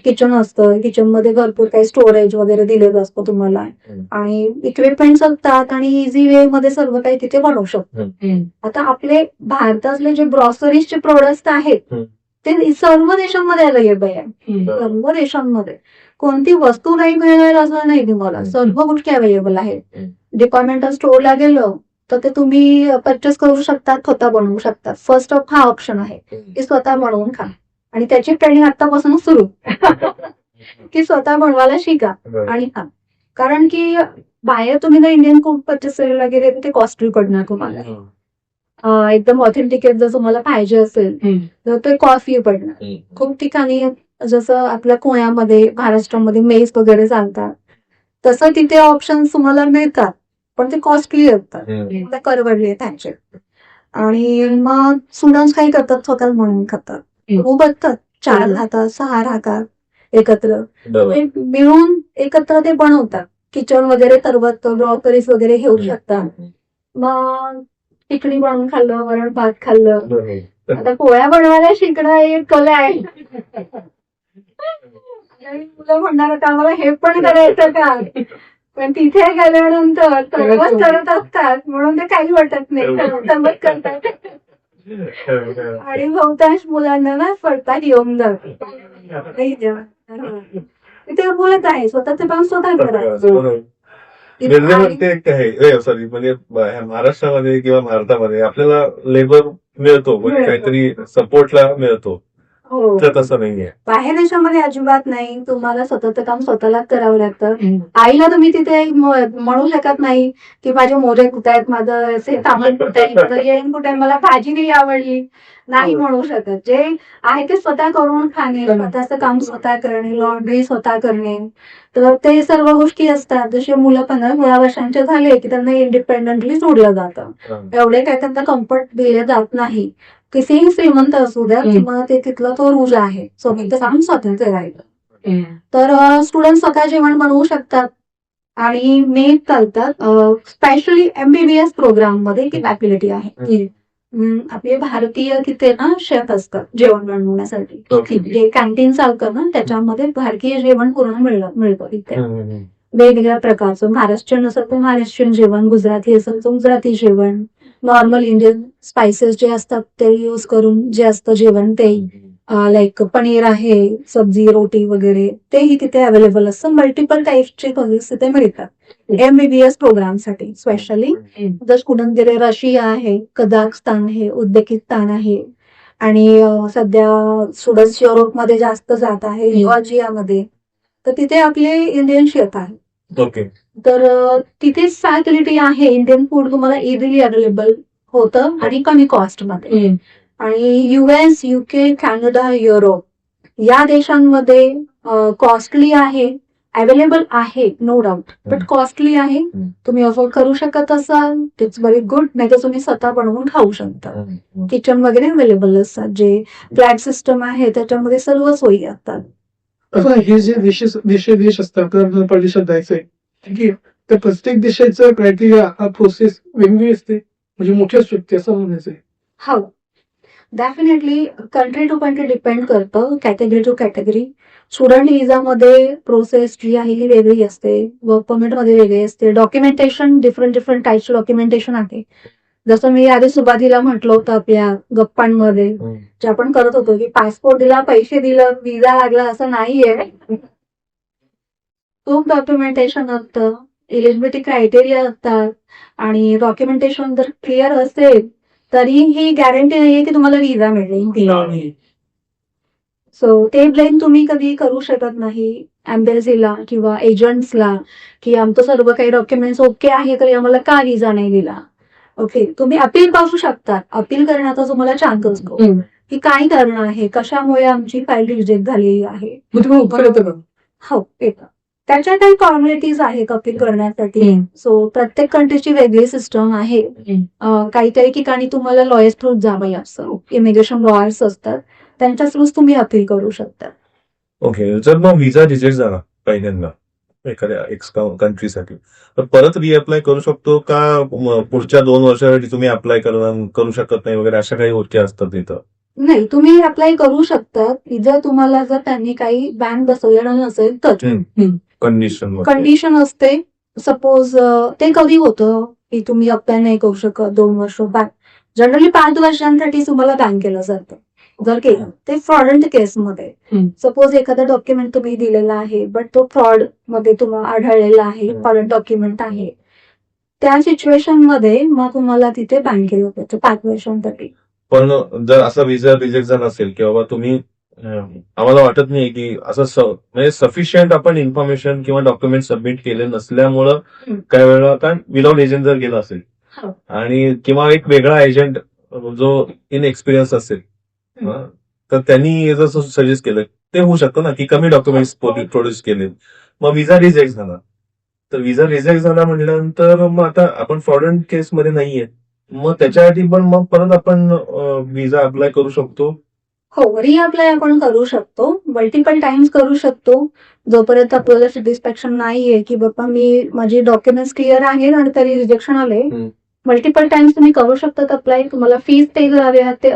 किचन असतं. किचनमध्ये भरपूर काही स्टोरेज वगैरे दिलेलं असतं तुम्हाला आणि इक्विपमेंट्स असतात आणि इझी वे मध्ये सर्व काही तिथे बनवू शकतो. आता आपले भारतातले जे ग्रॉसरीजचे प्रोडक्ट्स आहेत ते सर्व देशांमध्ये अवेलेबल आहे. सर्व देशांमध्ये कोणती वस्तू नाही मिळणार असं नाही तुम्हाला. सर्व गोष्टी अवेलेबल आहेत. डिपार्टमेंटल स्टोअरला गेलं तर ते तुम्ही परचेस करू शकतात, स्वतः बनवू शकतात. फर्स्ट ऑफ हा ऑप्शन आहे की स्वतः बनवून खा आणि त्याची ट्रेनिंग आतापासून सुरू की स्वतः बनवायला शिका आणि खा. कारण की बाहेर तुम्ही जर इंडियन फूड परचेस करायला गेले तर ते कॉस्टली पडणार तुम्हाला. एकदम ऑथेंटिकेट जर तुम्हाला पाहिजे असेल तर ते कॉस्टली पडणार. खूप ठिकाणी जसं आपल्या पुण्यामध्ये महाराष्ट्रामध्ये मेस वगैरे चालतात तसं तिथे ऑप्शन तुम्हाला मिळतात पण ते कॉस्टली असतात. करवडले त्यांचे. आणि मग स्टुडंट्स काही करतात स्वतः म्हणून खातात. खूप असतात 4 राहतात 6 राहतात एकत्र मिळून एकत्र ते बनवतात. किचन वगैरे तरवत ग्रॉसरीज वगैरे घेऊ शकतात. मग खिचडी बनवून खाल्लं, वरण भात खाल्लं. आता पोळ्या बनवायला शिकणं एक कला आहे. मुलं म्हणणार आता आम्हाला हे पण करायचं का, पण तिथे गेल्यानंतर सर्वच करत असतात म्हणून ते काही वाटत नाही. समज करतात आणि बहुतांश मुलांना ना स्वतः येऊन जाते. तिथे बोलत आहे स्वतःचं काम स्वतः करा. सॉरी म्हणजे महाराष्ट्रामध्ये किंवा भारतामध्ये आपल्याला लेबर मिळतो म्हणजे काहीतरी सपोर्टला मिळतो. तर तसं नाहीये बाहेर देशामध्ये अजिबात नाही. तुम्हाला स्वतःचं काम स्वतःलाच करावं लागतं. आईला तुम्ही तिथे म्हणू शकत नाही की माझे मोजे कुठे आहेत, माझं सामान कुठे आहे, येईन कुठे, मला भाजी नाही आवडली, नाही म्हणू शकत. जे आहे ते स्वतः करून खाणे, स्वतःचं काम स्वतः करणे, लॉन्ड्री स्वतः करणे. तर ते सर्व गोष्टी असतात. जसे मुलं 15-16 वर्षांचे झाले की त्यांना इंडिपेंडेंटली सोडलं जातं. एवढे काही त्यांना कम्फर्ट दिले जात नाही. कितीही श्रीमंत असू द्या किंवा ते तिथला तो रूल आहे. स्वतःचं काम स्वतंत्र राहिलं तर स्टुडंट स्वतः जेवण बनवू शकतात आणि मेस चालतात. स्पेशली MBBS प्रोग्राम मध्ये ती फॅसिलिटी आहे. आपले भारतीय तिथे ना शेफ असतात जेवण बनवण्यासाठी. ओके. जे कॅन्टीन चालतं ना त्याच्यामध्ये भारतीय जेवण पूर्ण मिळतं तिथे. हम्म. वेगवेगळ्या प्रकारचं महाराष्ट्रीयन असेल तर महाराष्ट्रीयन जेवण, गुजराती असेल तर गुजराती जेवण, नॉर्मल इंडियन स्पायसेस जे असतात ते युज करून जे असतं जेवण ते लाईक पनीर आहे, सब्जी रोटी वगैरे तेही तिथे अवेलेबल असतं. मल्टिपल टाईपचे सर्व्हिस तिथे मिळतात. MBBS प्रोग्रामसाठी स्पेशली जर स्टुडंट गेले रशिया आहे, कझाकस्तान आहे, उझबेकिस्तान आहे आणि सध्या स्टुडंट युरोपमध्ये जास्त जात आहे, जॉर्जियामध्ये. तर तिथे आपले इंडियन शेफ आहे. ओके. तर तिथेच फॅसिलिटी आहे. इंडियन फूड तुम्हाला इझिली अवेलेबल होतं आणि कमी कॉस्टमध्ये. आणि US, UK, कॅनडा, युरोप या देशांमध्ये कॉस्टली आहे, अवेलेबल आहे नो डाऊट, बट कॉस्टली आहे. तुम्ही अफोर्ड करू शकत असाल इट्स व्हेरी गुड, नाही तर तुम्ही स्वतः बनवून खाऊ शकता. किचन वगैरे अवेलेबल असतात. जे फ्लॅट सिस्टम आहे त्याच्यामध्ये सर्व सोयी असतात. असं हे जे देश असतात तर आपल्याला परदेशात जायचंय ठीक आहे, तर प्रत्येक देशाचं क्रायटेरिया प्रोसेस वेगवेगळी असते, म्हणजे मोठी असू शकते असं म्हणायचंय. हो, definitely country to country depend करतं, कॅटेगरी टू कॅटेगरी. स्टुडंट विजामध्ये प्रोसेस जी आहे ही वेगळी असते, वर्क परमिटमध्ये वेगळी असते. डॉक्युमेंटेशन डिफरंट टाईपचे डॉक्युमेंटेशन आहे. जसं मी आधी सुरुवातीला म्हटलं होतं आपल्या गप्पांमध्ये जे आपण करत होतो की पासपोर्ट दिला, पैसे दिलं, विजा लागला असं नाहीये. खूप डॉक्युमेंटेशन असतं, एलिजिबिलिटी क्रायटेरिया असतात आणि डॉक्युमेंटेशन जर क्लिअर असेल तरी ही गॅरंटी नाहीये की तुम्हाला विजा मिळेल. सो ते ब्लेम तुम्ही कधी करू शकत नाही एम्बेसीला किंवा एजंट्सला की आमचं सर्व काही डॉक्युमेंट्स ओके आहे तरी आम्हाला का विजा नाही दिला. ओके, तुम्ही अपील करू शकता. अपील करण्याचा तुम्हाला चान्स असतो की काय कारण आहे, कशामुळे आमची फाईल रिजेक्ट झालेली आहे. मग तुम्हाला उत्तर येतं का? हो, येतं. त्याच्या काही फॉर्मॅलिटीज आहेत अपील करण्यासाठी. सो प्रत्येक कंट्रीची वेगळी सिस्टम आहे. काही ठिकाणी तुम्हाला लॉयर्स थ्रू जावं लागतं, इमिग्रेशन लॉयर्स असतात त्यांच्या थ्रू तुम्ही अपील करू शकता. ओके. जर मग विजा रिजेक्ट झाला पहिल्यांदा एखाद्या एक्स कंट्रीसाठी तर परत रिअप्लाय करू शकतो का? पुढच्या 2 वर्षासाठी तुम्ही अप्लाय करू शकत नाही वगैरे अशा काही गोष्टी असतात तिथं? नाही, तुम्ही अप्लाय करू शकता जर तुम्हाला जर त्यांनी काही बॅन बसवलेलं नसेल तर. कंडिशन असते. सपोज ते कधी होतं की तुम्ही अप्लाय नाही करू शकत 2 वर्ष बॅक. जनरली 5 वर्षांसाठी तुम्हाला बॅन केलं जातं जर केलं ते फ्रॉडंट केसमध्ये. सपोज एखादा डॉक्युमेंट तुम्ही दिलेला आहे बट तो फ्रॉड मध्ये तुम्हाला आढळलेला आहे, फ्रॉडंट डॉक्युमेंट आहे, त्या सिच्युएशन मध्ये मग तुम्हाला तिथे बॅन केलं जातं 5 वर्षांसाठी. पण जर असा विजा रिजेक्ट झाला असेल किंवा तुम्ही आम्हाला वाटत नाही की असं म्हणजे सफिशियंट आपण इन्फॉर्मेशन किंवा डॉक्युमेंट सबमिट केले नसल्यामुळं काही वेळा कारण विदाउट एजंट जर गेला असेल आणि किंवा एक वेगळा एजंट जो इनएक्सपिरियन्स असेल तर त्यांनी जसं सजेस्ट केलं ते होऊ शकतं ना की कमी डॉक्युमेंट्स प्रोड्यूस केले, मग विजा रिजेक्ट झाला. तर विजा रिजेक्ट झाला म्हटल्यानंतर मग आता आपण फ्रॉडंट केसमध्ये नाहीये, मग त्याच्यासाठी पण मग परत आपण विजा अप्लाय करू शकतो. हो, रिअप्लाय आपण करू शकतो, मल्टिपल टाइम्स करू शकतो, जोपर्यंत आपल्याला सॅटिस्फॅक्शन नाहीये की बाबा मी माझे डॉक्युमेंट्स क्लिअर आहेत आणि तरी रिजेक्शन आले. मल्टिपल टाइम्स तुम्ही करू शकता अप्लाय. तुम्हाला फीस पे करावी लागते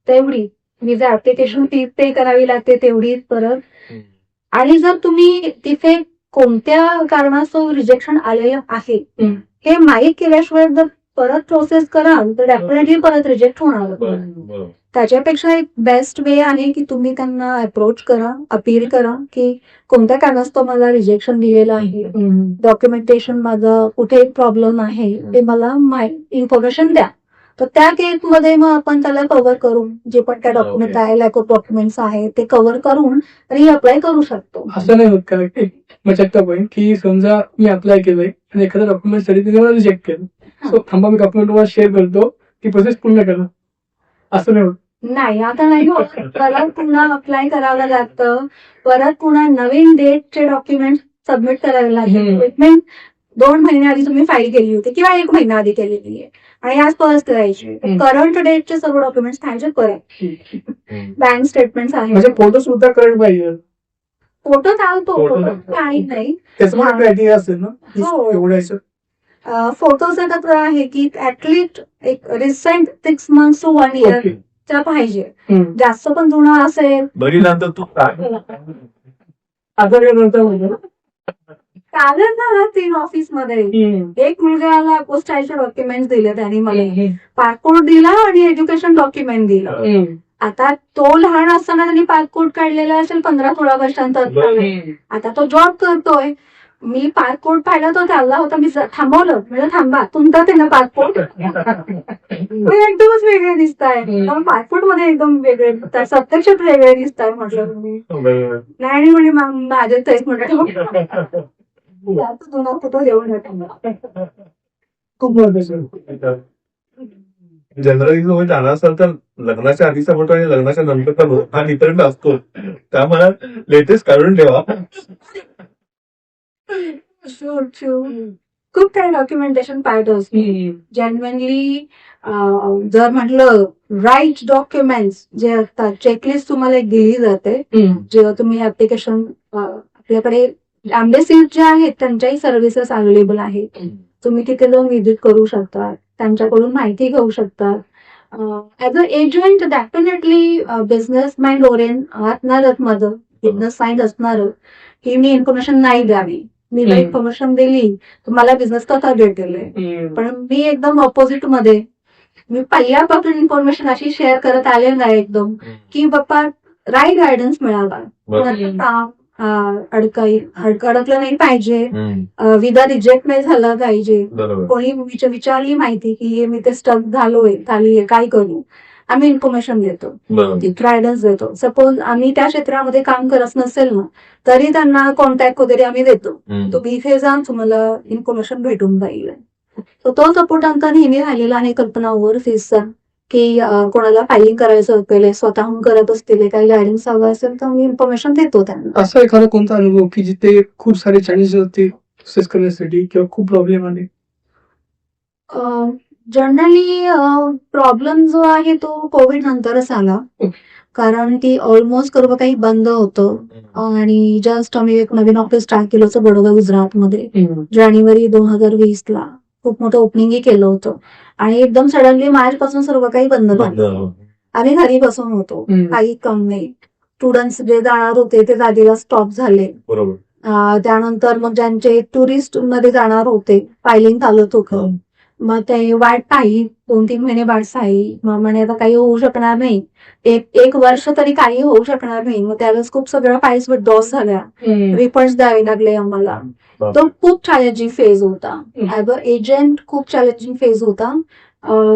तेवढी, विजा ऍप्लिकेशन फीस पे करावी लागते तेवढीच परत. आणि जर तुम्ही तिथे कोणत्या कारणास्तव रिजेक्शन आलेलं आहे हे माहीत केल्याशिवाय जर परत प्रोसेस कराल तर डेफिनेटली परत रिजेक्ट होणार. त्याच्यापेक्षा एक बेस्ट वे आहे की तुम्ही त्यांना अप्रोच करा, अपील करा की कोणत्या कारणास्तव मला रिजेक्शन दिलेलं आहे, डॉक्युमेंटेशन माझं कुठे प्रॉब्लेम आहे ते मला इन्फॉर्मेशन द्या. तर त्या केसमध्ये मग आपण त्याला कव्हर करून जे पण काय डॉक्युमेंट आहे, लॅक ऑफ डॉक्युमेंट्स आहे ते कव्हर करून रिअप्लाय करू शकतो. असं नाही होत का मजाकचा पॉईंट की समजा मी अप्लाय केलंय आणि एखाद्या डॉक्युमेंटसाठी तिने मला रिजेक्ट केलं, सो थांबा मी डॉक्युमेंट तुम्हाला शेअर करतो, ती प्रोसेस पूर्ण करा, असं नाही होत? नाही, आता नाही होत. परत पुन्हा अप्लाय करावं लागतं, परत पुन्हा नवीन डेटचे डॉक्युमेंट सबमिट करावे लागतात. 2 महिने आधी तुम्ही फाईल केली होती किंवा 1 महिना आधी केलेली आहे आणि आज परत करायची. करंट डेटचे सर्व डॉक्युमेंट्स खायचे परत. बँक स्टेटमेंट्स आहे, म्हणजे फोटो सुद्धा करंट पाहिजे. फोटो चालतो, काही नाही. त्याचं क्रायटेरिया असेल ना हो. एवढ्याचं. फोटोज एकत्र आहे की ऍटलीस्ट एक recent 6 months to 1 year okay. च्या पाहिजे. हम्म. जास्त पण जुना असेल. बघितल्यानंतर तू काय आता काय नंतर होतं? कारण ना 3 ऑफिसमध्ये एक मुलगाला पोस्टाचे डॉक्युमेंट दिले त्यांनी मला. पासपोर्ट दिला आणि एज्युकेशन डॉक्युमेंट दिलं. आता तो लहान असताना त्यांनी पासपोर्ट काढलेला असेल 15-16 वर्षांचा. आता तो जॉब करतोय. मी पासपोर्ट पाहिला तो चालला होता. मी थांबवलं म्हणजे थांबा तुमचा ते ना पासपोर्ट ते एकदमच वेगळे दिसताय. पासपोर्ट मध्ये एकदम वेगळे दिसताय. प्रत्यक्षात वेगळे दिसताय म्हटलं तुम्ही. नाही म्हणे माझे तेच म्हटलं जुना फोटो देऊन खूप महत्वाचं. जनरली तुम्ही जाणार असाल तर लग्नाच्या आधीचा फोटो आणि लग्नाच्या नंतरचा फोटो हा डिफरंट असतो. त्यामुळे लेटेस्ट काढून ठेवा. खूप काही डॉक्युमेंटेशन पाहिजे असते. जेन्युइनली जर म्हटलं राईट डॉक्युमेंट्स जे असतात चेकलिस्ट तुम्हाला एक दिली जाते. जेव्हा तुम्ही ऍप्लिकेशन आपल्याकडे एम्बेसीज जे आहेत त्यांच्याही सर्व्हिसेस अवेलेबल आहेत. तुम्ही तिथे जाऊन व्हिजिट करू शकता. त्यांच्याकडून माहिती घेऊ शकता. As a agent definitely business mind Orient असणारच माझं. बिझनेस माइंड असणार की मी इन्फॉर्मेशन नाही द्यावी. मी जर इन्फॉर्मेशन दिली तर मला बिझनेस कसा भेटेल. पण मी एकदम ऑपोजिट मध्ये मी पहिल्यापासून इन्फॉर्मेशन अशी शेअर करत आले नाही एकदम की बाप्पा राईट गायडन्स मिळावा. काम अडकलं नाही पाहिजे. विदा रिजेक्ट नाही झालं पाहिजे. कोणी विचारली माहिती की मी ते स्टक झालीये काय करू. आम्ही इन्फॉर्मेशन देतो. गायडन्स देतो. सपोज आम्ही त्या क्षेत्रामध्ये काम करत नसेल ना तरी त्यांना कॉन्टॅक्ट वगैरे आम्ही देतो. तुम्ही इथे जा तुम्हाला इन्फॉर्मेशन भेटून जाईल. तो सपोर्ट आमचा नेहमी राहिलेला आहे कल्पना ओव्हरसीजचा की कोणाला फायलिंग करायचं असेल स्वतःहून करत असतील काही गायडन्स हवं असेल तर मी इन्फॉर्मेशन देतो त्यांना. असा एखादा कोणता अनुभव की जिथे खूप सारे चॅलेंजेस होते फेस करण्यासाठी किंवा खूप प्रॉब्लेम आले? जनरली प्रॉब्लेम जो आहे तो कोविड नंतरच आला. कारण की ऑलमोस्ट सर्व काही बंद होतं. आणि जस्ट आम्ही एक नवीन ऑफिस स्टार्ट केलं होतं बडोदा गुजरातमध्ये जानेवारी 2020 ला. खूप मोठं ओपनिंगही केलं होतं. आणि एकदम सडनली मार्च पासून सर्व काही बंद झालं. आम्ही घरी बसून होतो. काही कम नाही. स्टुडंट्स जे जाणार होते ते जागेला स्टॉप झाले. त्यानंतर मग ज्यांचे टुरिस्ट मध्ये जाणार होते फायलिंग चालत होतं. मग ते वाट पाहिली 2-3 महिने वाट पाहिली. मग म्हणे आता काही होऊ शकणार नाही. एक वर्ष तरी काही होऊ शकणार नाही. मग त्यावेळेस खूप सगळ्या फाईल्स विथड्रॉ झाल्या. रिफंड्स द्यावे लागले आम्हाला. तो खूप चॅलेंजिंग फेज होता. ऍज अ एजंट खूप चॅलेंजिंग फेज होता.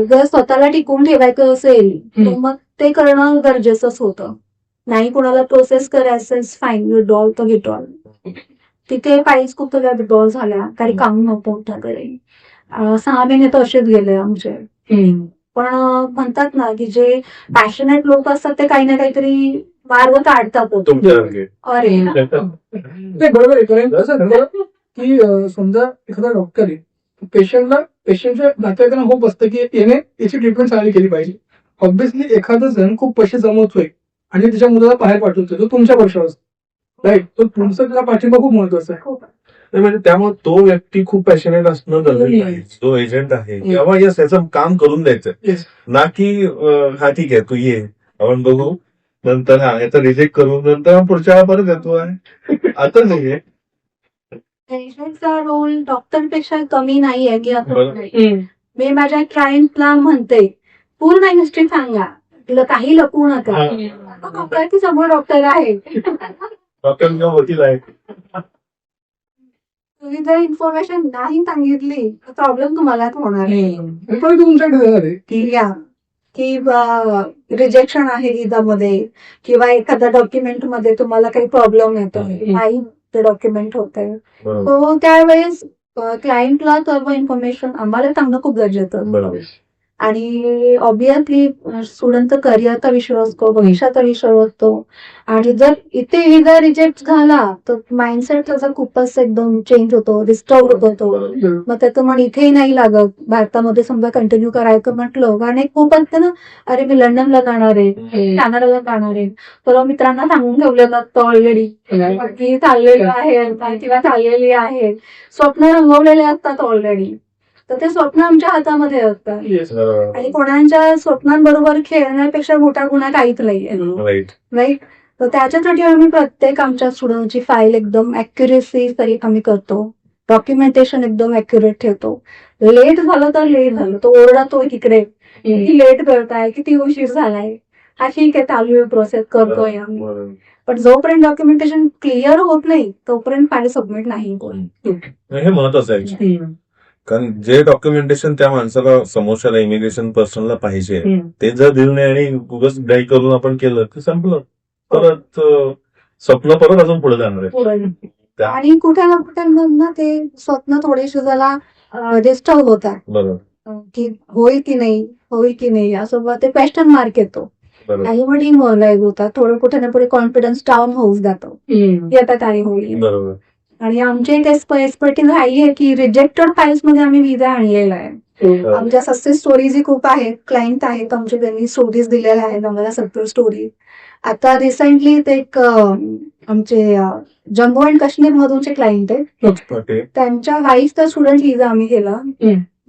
जर स्वतःला टिकून ठेवायचं असेल तर मग ते करणं गरजेचंच होतं. नाही कोणाला प्रोसेस करायचं फाईन विथड्रॉल तर विथड्रॉल. तिथे फाईल्स खूप सगळ्या विथड्रॉ झाल्या. काही काम नव्हतं आमच्याकडे. 6 महिने तर असेच गेले आमचे. पण म्हणतात ना की जे पॅशनेट लोक असतात ते काही ना काहीतरी मार्ग काढतात. अरे नाही बरोबर आहे. कारण कसं झालं की समजा एखादा डॉक्टर आहे पेशंटच्या नातेवाईकांना होप असतं की याने याची ट्रीटमेंट चांगली केली पाहिजे. ऑब्व्हियसली एखादा जण खूप पैसे जमवतोय आणि त्याच्या मुलाला बाहेर पाठवतोय तो तुमच्या वर्षावर राईट. तर तुमचं त्याला पाठिंबा खूप महत्वाचा आहे. म्हणजे त्यामुळे तो व्यक्ती खूप पॅशनेट असणं गरजेचं आहे. जो एजंट आहे किंवा यस याचं काम करून द्यायचं ना की हा ठीक आहे तू ये आपण बघू नंतर हा याचा रिजेक्ट करू नंतर पुढच्या परत येतो आहे. आता नाहीये. एजंटचा रोल डॉक्टरपेक्षा कमी नाहीये की आपण मी माझ्या क्लायंटला म्हणते पूर्ण हिस्ट्री सांगा. तुला काही लपवू नका. डॉक्टर समोर डॉक्टर आहे. डॉक्टर किंवा वकील आहे. तुम्ही जर इन्फॉर्मेशन नाही सांगितली तर प्रॉब्लेम तुम्हालाच होणार आहे. पण तुमच्याकडे जाणार आहे की या की रिजेक्शन आहे इजामध्ये किंवा एखाद्या डॉक्युमेंट मध्ये तुम्हाला काही प्रॉब्लेम येतो नाही ते डॉक्युमेंट होत आहे. तो त्यावेळेस क्लायंटला सर्व इन्फॉर्मेशन आम्हाला सांगणं खूप गरजेचं. आणि ऑब्विसली स्टुडंटचा करिअरचा विषय असतो भविष्याचा विषय असतो. आणि जर इथे जर रिजेक्ट झाला तर माइंडसेट त्याचा खूपच एकदम चेंज होतो डिस्टर्ब होतो. मग त्याचं मन इथेही नाही लागत. भारतामध्ये समजा कंटिन्यू करायचं म्हटलं कारण एक खूप असतं ना अरे मी लंडनला जाणार आहे कॅनडाला जाणार आहे. तर मित्रांना सांगून ठेवलेलं असतं ऑलरेडी की चाललेलं आहे किंवा चाललेली आहे. स्वप्न रंगवलेले असतात ऑलरेडी. तर ते स्वप्न आमच्या हातामध्ये असतात येस आणि कोणाच्या स्वप्नांबरोबर खेळण्यापेक्षा मोठा गुन्हा काहीच नाहीये राईट. राईट. तर त्याच्यासाठी आम्ही प्रत्येक आमच्या स्टुडंटची फाईल एकदम अॅक्युरेसी तरी आम्ही करतो. डॉक्युमेंटेशन एकदम अॅक्युरेट ठेवतो. लेट झालं तर लेट झालं, तो ओरडतो तिकडे किती लेट करताय, किती उशीर झालाय. हा ठीक आहे, चालू आहे प्रोसेस, करतोय आम्ही. बरोबर. पण जोपर्यंत डॉक्युमेंटेशन क्लिअर होत नाही तोपर्यंत फाईल सबमिट नाही होत. हे महत्वाचं आहे कारण जे डॉक्युमेंटेशन त्या माणसाला समोरच्याला इमिग्रेशन पर्सनला पाहिजे ते जर दिलं नाही आणि उगाच डाय करून आपण केलं तर संपलं. परत स्वप्न परत अजून पुढे जाणार आहे. पुढे आणि कुठे ना कुठे मग ना ते स्वप्न थोडेसे जरा डिस्टर्ब होतात बरोबर. की होईल की नाही, होईल की नाही, असं बा ते क्वेश्चन मार्क येतो. बरोबर. काही मग डिमोरलाइज होतात, थोडं कुठे ना कुठे कॉन्फिडन्स डाऊन होऊन जातो. येतात आणि होईल. बरोबर. आणि आमची एक एक्सपर्टीज राहिली आहे की रिजेक्टेड फाईल्स मध्ये आम्ही विजा आणलेला आहे. आमच्या सक्सेस स्टोरीज खूप आहेत. क्लायंट आहेत आमचे, त्यांनी स्टोरीज दिलेल्या आहेत आम्हाला, सक्सेस स्टोरी. आता रिसेंटली ते एक आमचे जम्मू अँड काश्मीर मधूनचे क्लायंट आहेत, ओके. त्यांच्या वाईफचा स्टुडंट विजा आम्ही केला.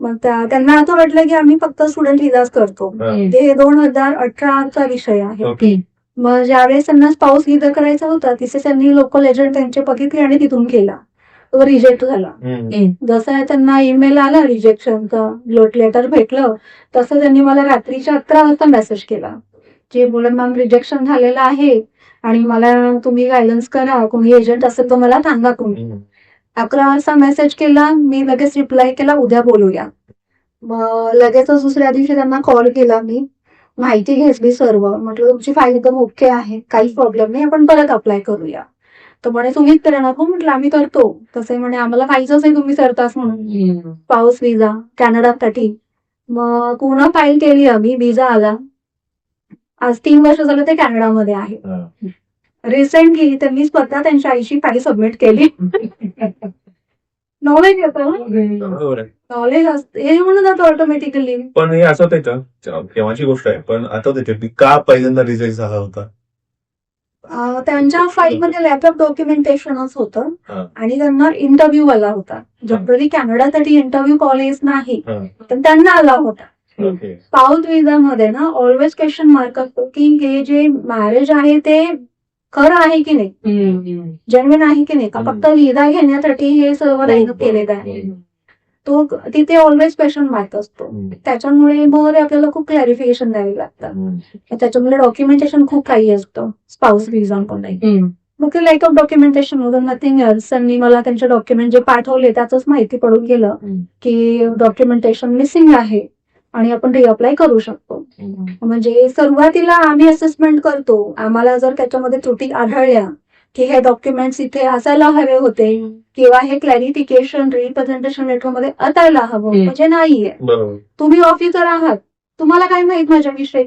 मग त्यांना असं वाटलं की आम्ही फक्त स्टुडंट विजाच करतो. ते 2018चा विषय आहे. ओके. मग ज्यावेळेस त्यांना स्पाऊस विजा करायचा होता तिथे त्यांनी लोकल एजंट त्यांचे बघितले आणि तिथून केला. तो रिजेक्ट झाला. जसा त्यांना ईमेल आला रिजेक्शनचा, लेटर भेटलं, तसं त्यांनी मला रात्रीच्या 11 वाजता मेसेज केला की बोला मॅम रिजेक्शन झालेलं आहे आणि मला तुम्ही गायडन्स करा, कोणी एजंट असेल तर मला सांगा कोणी. 11 वाजता मेसेज केला, मी लगेच रिप्लाय केला उद्या बोलूया. मग लगेचच दुसऱ्या दिवशी त्यांना कॉल केला, मी माहिती घेतली सर्व. म्हटलं तुमची फाईल एकदम ओके आहे, काहीच प्रॉब्लेम नाही, आपण परत अप्लाय करूया. तर म्हणे तुम्हीच करणार. हो म्हटलं आम्ही करतो. तसे म्हणे आम्हाला पाहिजेच आहे तुम्ही करतास म्हणून स्पाऊस विजा कॅनडासाठी. मग पूर्ण फाईल केली आम्ही, विजा आला. आज 3 वर्ष झालं ते कॅनडामध्ये आहे. रिसेंटली त्यांनी स्वतः त्यांच्या आईशी फाईल सबमिट केली. नॉलेज येतं, बरोबर आहे. नॉलेज असतं हे म्हणून जातं ऑटोमॅटिकली. पण हे आठवत आहे का, केव्हाची गोष्ट आहे पण आठवत आहे की का पहिल्यांदा रिजेक्ट झाला होता? त्यांच्या फाईलमध्ये लॅक ऑफ डॉक्युमेंटेशनच होतं हा. आणि त्यांना इंटरव्ह्यू आला होता. जनरली कॅनडासाठी इंटरव्ह्यू कॉलेज नाही, हा. पण त्यांना आला होता. ओके. स्पाऊस विजामध्ये ना ऑलवेज क्वेश्चन मार्क असतो की हे जे मॅरेज आहे ते खरं आहे की नाही, जेन्युइन आहे की नाही, का फक्त विजा घेण्यासाठी हे सर्व लाईन केलेलं आहे. तो तिथे ऑलवेज क्वेश्चन मार्क असतो. त्याच्यामुळे मग आपल्याला खूप क्लॅरिफिकेशन द्यावी लागतं. त्याच्यामुळे डॉक्युमेंटेशन खूप काही असतं स्पाऊस विजामध्ये. मग ते लाईक ऑफ डॉक्युमेंटेशन मधून नथिंग एल्स. त्यांनी मला त्यांचे डॉक्युमेंट जे पाठवले त्यातच माहिती पडून गेलं की डॉक्युमेंटेशन मिसिंग आहे आणि आपण रिअप्लाय करू शकतो. म्हणजे सुरुवातीला आम्ही असेसमेंट करतो, आम्हाला जर त्याच्यामध्ये त्रुटी आढळल्या की हे डॉक्युमेंट्स इथे असायला हवे होते किंवा हे क्लॅरिफिकेशन रिप्रेझेंटेशन लेटरमध्ये असायला हवं, म्हणजे नाहीये. बरोबर. तुम्ही ऑफिसर आहात, तुम्हाला काय माहित माझ्याविषयी,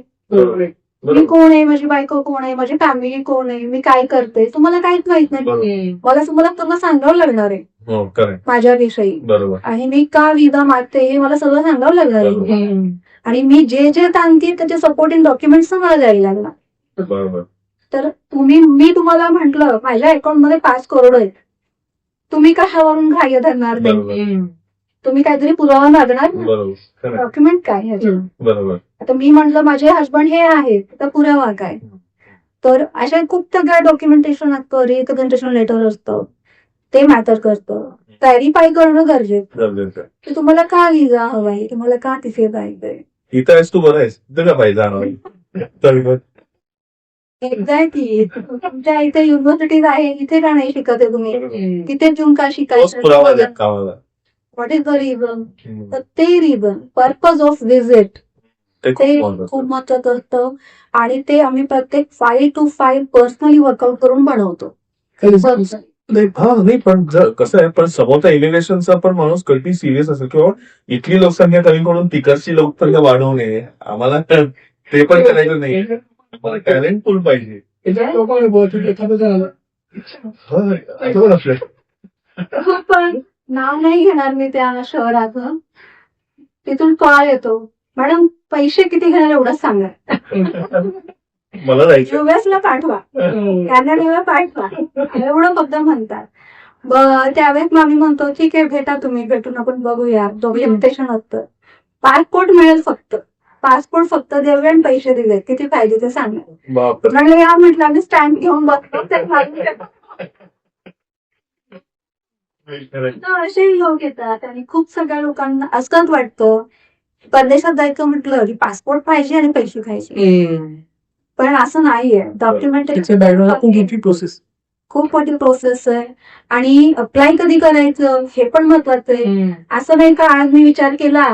मी कोण आहे, माझी बायको कोण आहे, माझी फॅमिली कोण आहे, मी काय करते, तुम्हाला काहीच माहित नाही. मला तुम्हाला सांगावं लागणार आहे हो, करेक्ट. माझ्याविषयी. बरोबर. आणि मी का विजा मागते हे मला सगळं सांगावं लागणार आहे. आणि मी जे जे सांगते त्याचे सपोर्टिंग डॉक्युमेंट्स मला द्यावे लागणार. बरोबर. तर मी तुम्हाला म्हंटल माझ्या अकाउंटमध्ये 5 करोड आहेत, तुम्ही कशावरून ग्राह्य धरणार नाही, तुम्ही काहीतरी पुरावा मागणार ना, बरोबर. डॉक्युमेंट काय ह्याचे. बरोबर. आता मी म्हंटल माझे हसबंड हे आहेत, तर पुरावा काय. तर अशा खूप सगळ्या डॉक्युमेंटेशन असतं, रिप्रेझेंटेशन लेटर असतं, ते मॅटर करतं. व्हेरीफाय करणं गरजेचं की तुम्हाला का विजा हवाय, तुम्हाला का तिथे जायचंय. इथं आहेस तू बरं आहेस, इथं का पाहिजे जाणार. एक्झॅक्टली. तुमच्या इथे युनिव्हर्सिटीज आहे, इथे का नाही शिकत आहे तुम्ही, तिथे येऊन का तोच शिकायचं. पुरावा द्या कामाला. What is the reason. तर ते रिझन, पर्पज ऑफ व्हिजिट, ते ते खूप महत्वाचं असतं. आणि ते आम्ही प्रत्येक file to file personally work out करून बनवतो. नाही पण कसं आहे, पण समोरचा इमिग्रेशनचा पण माणूस कधी सिरियस असेल किंवा इथली लोकसंख्या कमी करून तिकडची लोकसंख्या वाढवणे, आम्हाला ते पण करायचं नाही. आम्हाला टॅलेंट पूल पाहिजे. एखादं झालं पण नाव नाही घेणार मी त्या शहराचं. तिथून कॉल येतो, मॅडम पैसे किती घेणार एवढंच सांगा, मला जायचं. युएसला पाठवा, कॅनडाला पाठवा, एवढं फक्त म्हणतात. त्यावेळेस आम्ही म्हणतो ठीक आहे भेटा तुम्ही, भेटून आपण बघूया, डॉक्युमेंटेशन असतं. पासपोर्ट मिळेल फक्त, पासपोर्ट फक्त देऊया आणि पैसे दिले, किती पाहिजे ते सांगा. बापरे. म्हणजे या म्हटलं आम्ही स्टॅम्प घेऊन बसतो ते मागे. तर असे लोक येतात आणि खूप सगळ्या लोकांना असंच वाटतं परदेशात जायचं म्हटलं की पासपोर्ट पाहिजे आणि पैसे खायचे, पण असं नाहीये. त्याच्या बॅकग्राऊंडला खूप मोठी प्रोसेस. खूप मोठी प्रोसेस आहे आणि अप्लाय कधी करायचं हे पण महत्वाचं आहे. असं नाही का आज मी विचार केला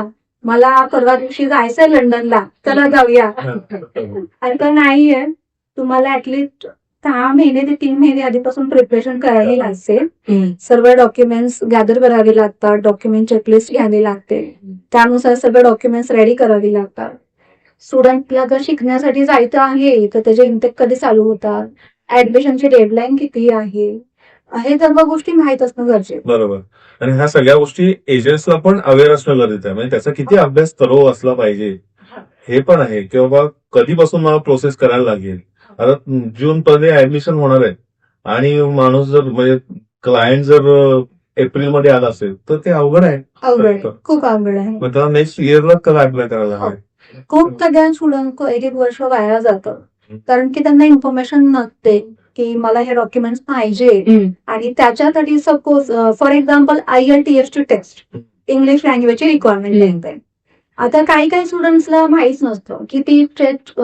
मला परवा दिवशी जायचंय लंडनला, चला जाऊया, असं नाहीये. तुम्हाला ऍटलिस्ट 6 महिने ते 3 महिने आधीपासून प्रिपरेशन करावी लागते. सर्व डॉक्युमेंट्स गॅदर करावे लागतात, डॉक्युमेंट चेकलिस्ट घ्यावी लागते, त्यानुसार सगळे डॉक्युमेंट्स रेडी करावी लागतात. स्टुडंटला जर शिकण्यासाठी जायचं आहे तर त्याचे इंटेक कधी चालू होतात, ऍडमिशनची डेडलाईन किती आहे, हे सर्व गोष्टी माहीत असणं गरजेचं. बरोबर. आणि ह्या सगळ्या गोष्टी एजंट्सला पण अवेअर असणं गरजेचं आहे. म्हणजे त्याचा किती अभ्यास तरो असला पाहिजे हे पण आहे, की बाबा कधीपासून मला प्रोसेस करायला लागेल. आता जून मध्ये ऍडमिशन होणार आहे आणि माणूस जर म्हणजे क्लायंट जर एप्रिलमध्ये आला असेल तर ते अवघड आहे. अवघड आहे, खूप अवघड आहे. मग त्याला नेक्स्ट इयरला कला अप्लाय करायला हवे. खूप सगळ्या स्टुडंट एक वर्ष वाया जातं कारण की त्यांना इन्फॉर्मेशन नसते की मला हे डॉक्युमेंट्स पाहिजे. आणि त्याच्यासाठी सपोज फॉर एक्झाम्पल IELTS ची टेस्ट इंग्लिश लँग्वेजची रिक्वायरमेंट आहे. आता काही स्टुडंट्सला माहित नसतं की ती टेस्ट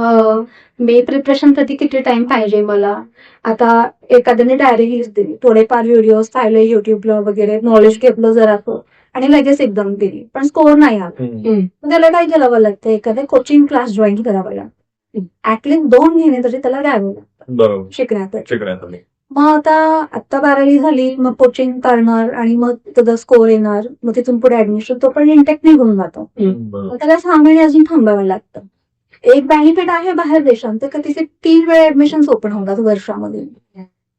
मी प्रिपरेशनसाठी किती टाइम पाहिजे मला. आता एखाद्याने डायरी दिली, थोडेफार व्हिडिओज पाहिले युट्यूबला वगैरे, नॉलेज घेतलं जरा आणि लगेच एकदम दिली, पण स्कोर नाही आला. त्याला काय करावं लागतं, एखादे कोचिंग क्लास जॉईन करावा लागतो. ऍटलिस्ट 2 महिने तरी त्याला द्यावं लागतं बरोबर शिकण्यासाठी. मग आता 12वी झाली, मग कोचिंग करणार आणि मग त्याचा स्कोर येणार, मग तिथून पुढे ऍडमिशन, तो पण इंटेक निघून जातो. मग त्याला 6 महिने अजून थांबावं लागतं. एक बेनिफिट आहे बाहेर देशात, तर तिथे 3 वेळा ऍडमिशन ओपन होतात वर्षामध्ये.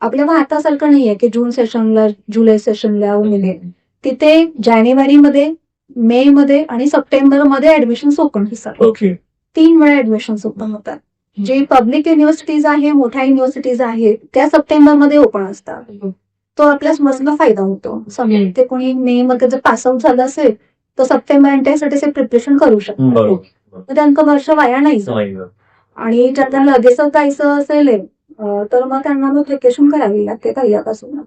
आपल्या भारतासारखं नाहीये की जून सेशनला, जुलै सेशनला मिळेल. तिथे जानेवारीमध्ये, मे मध्ये आणि सप्टेंबर मध्ये ऍडमिशन ओपन होतात. ओके. 3 वेळा ऍडमिशन ओपन होतात. जे पब्लिक युनिव्हर्सिटीज आहे, मोठ्या युनिव्हर्सिटीज आहेत, त्या सप्टेंबर मध्ये ओपन असतात. तो आपल्याच मसला फायदा होतो. समजा ते कोणी मे मध्ये जर पासआउट झालं असेल तर सप्टेंबर इंटेकसाठी प्रिपरेशन करू शकतात. त्यांचं वर्ष वाया नाही जात. आणि ज्यांना लगेचच जायचं असेल तर मग त्यांना मग प्रिपरेशन करावी लागते पहिल्यापासून.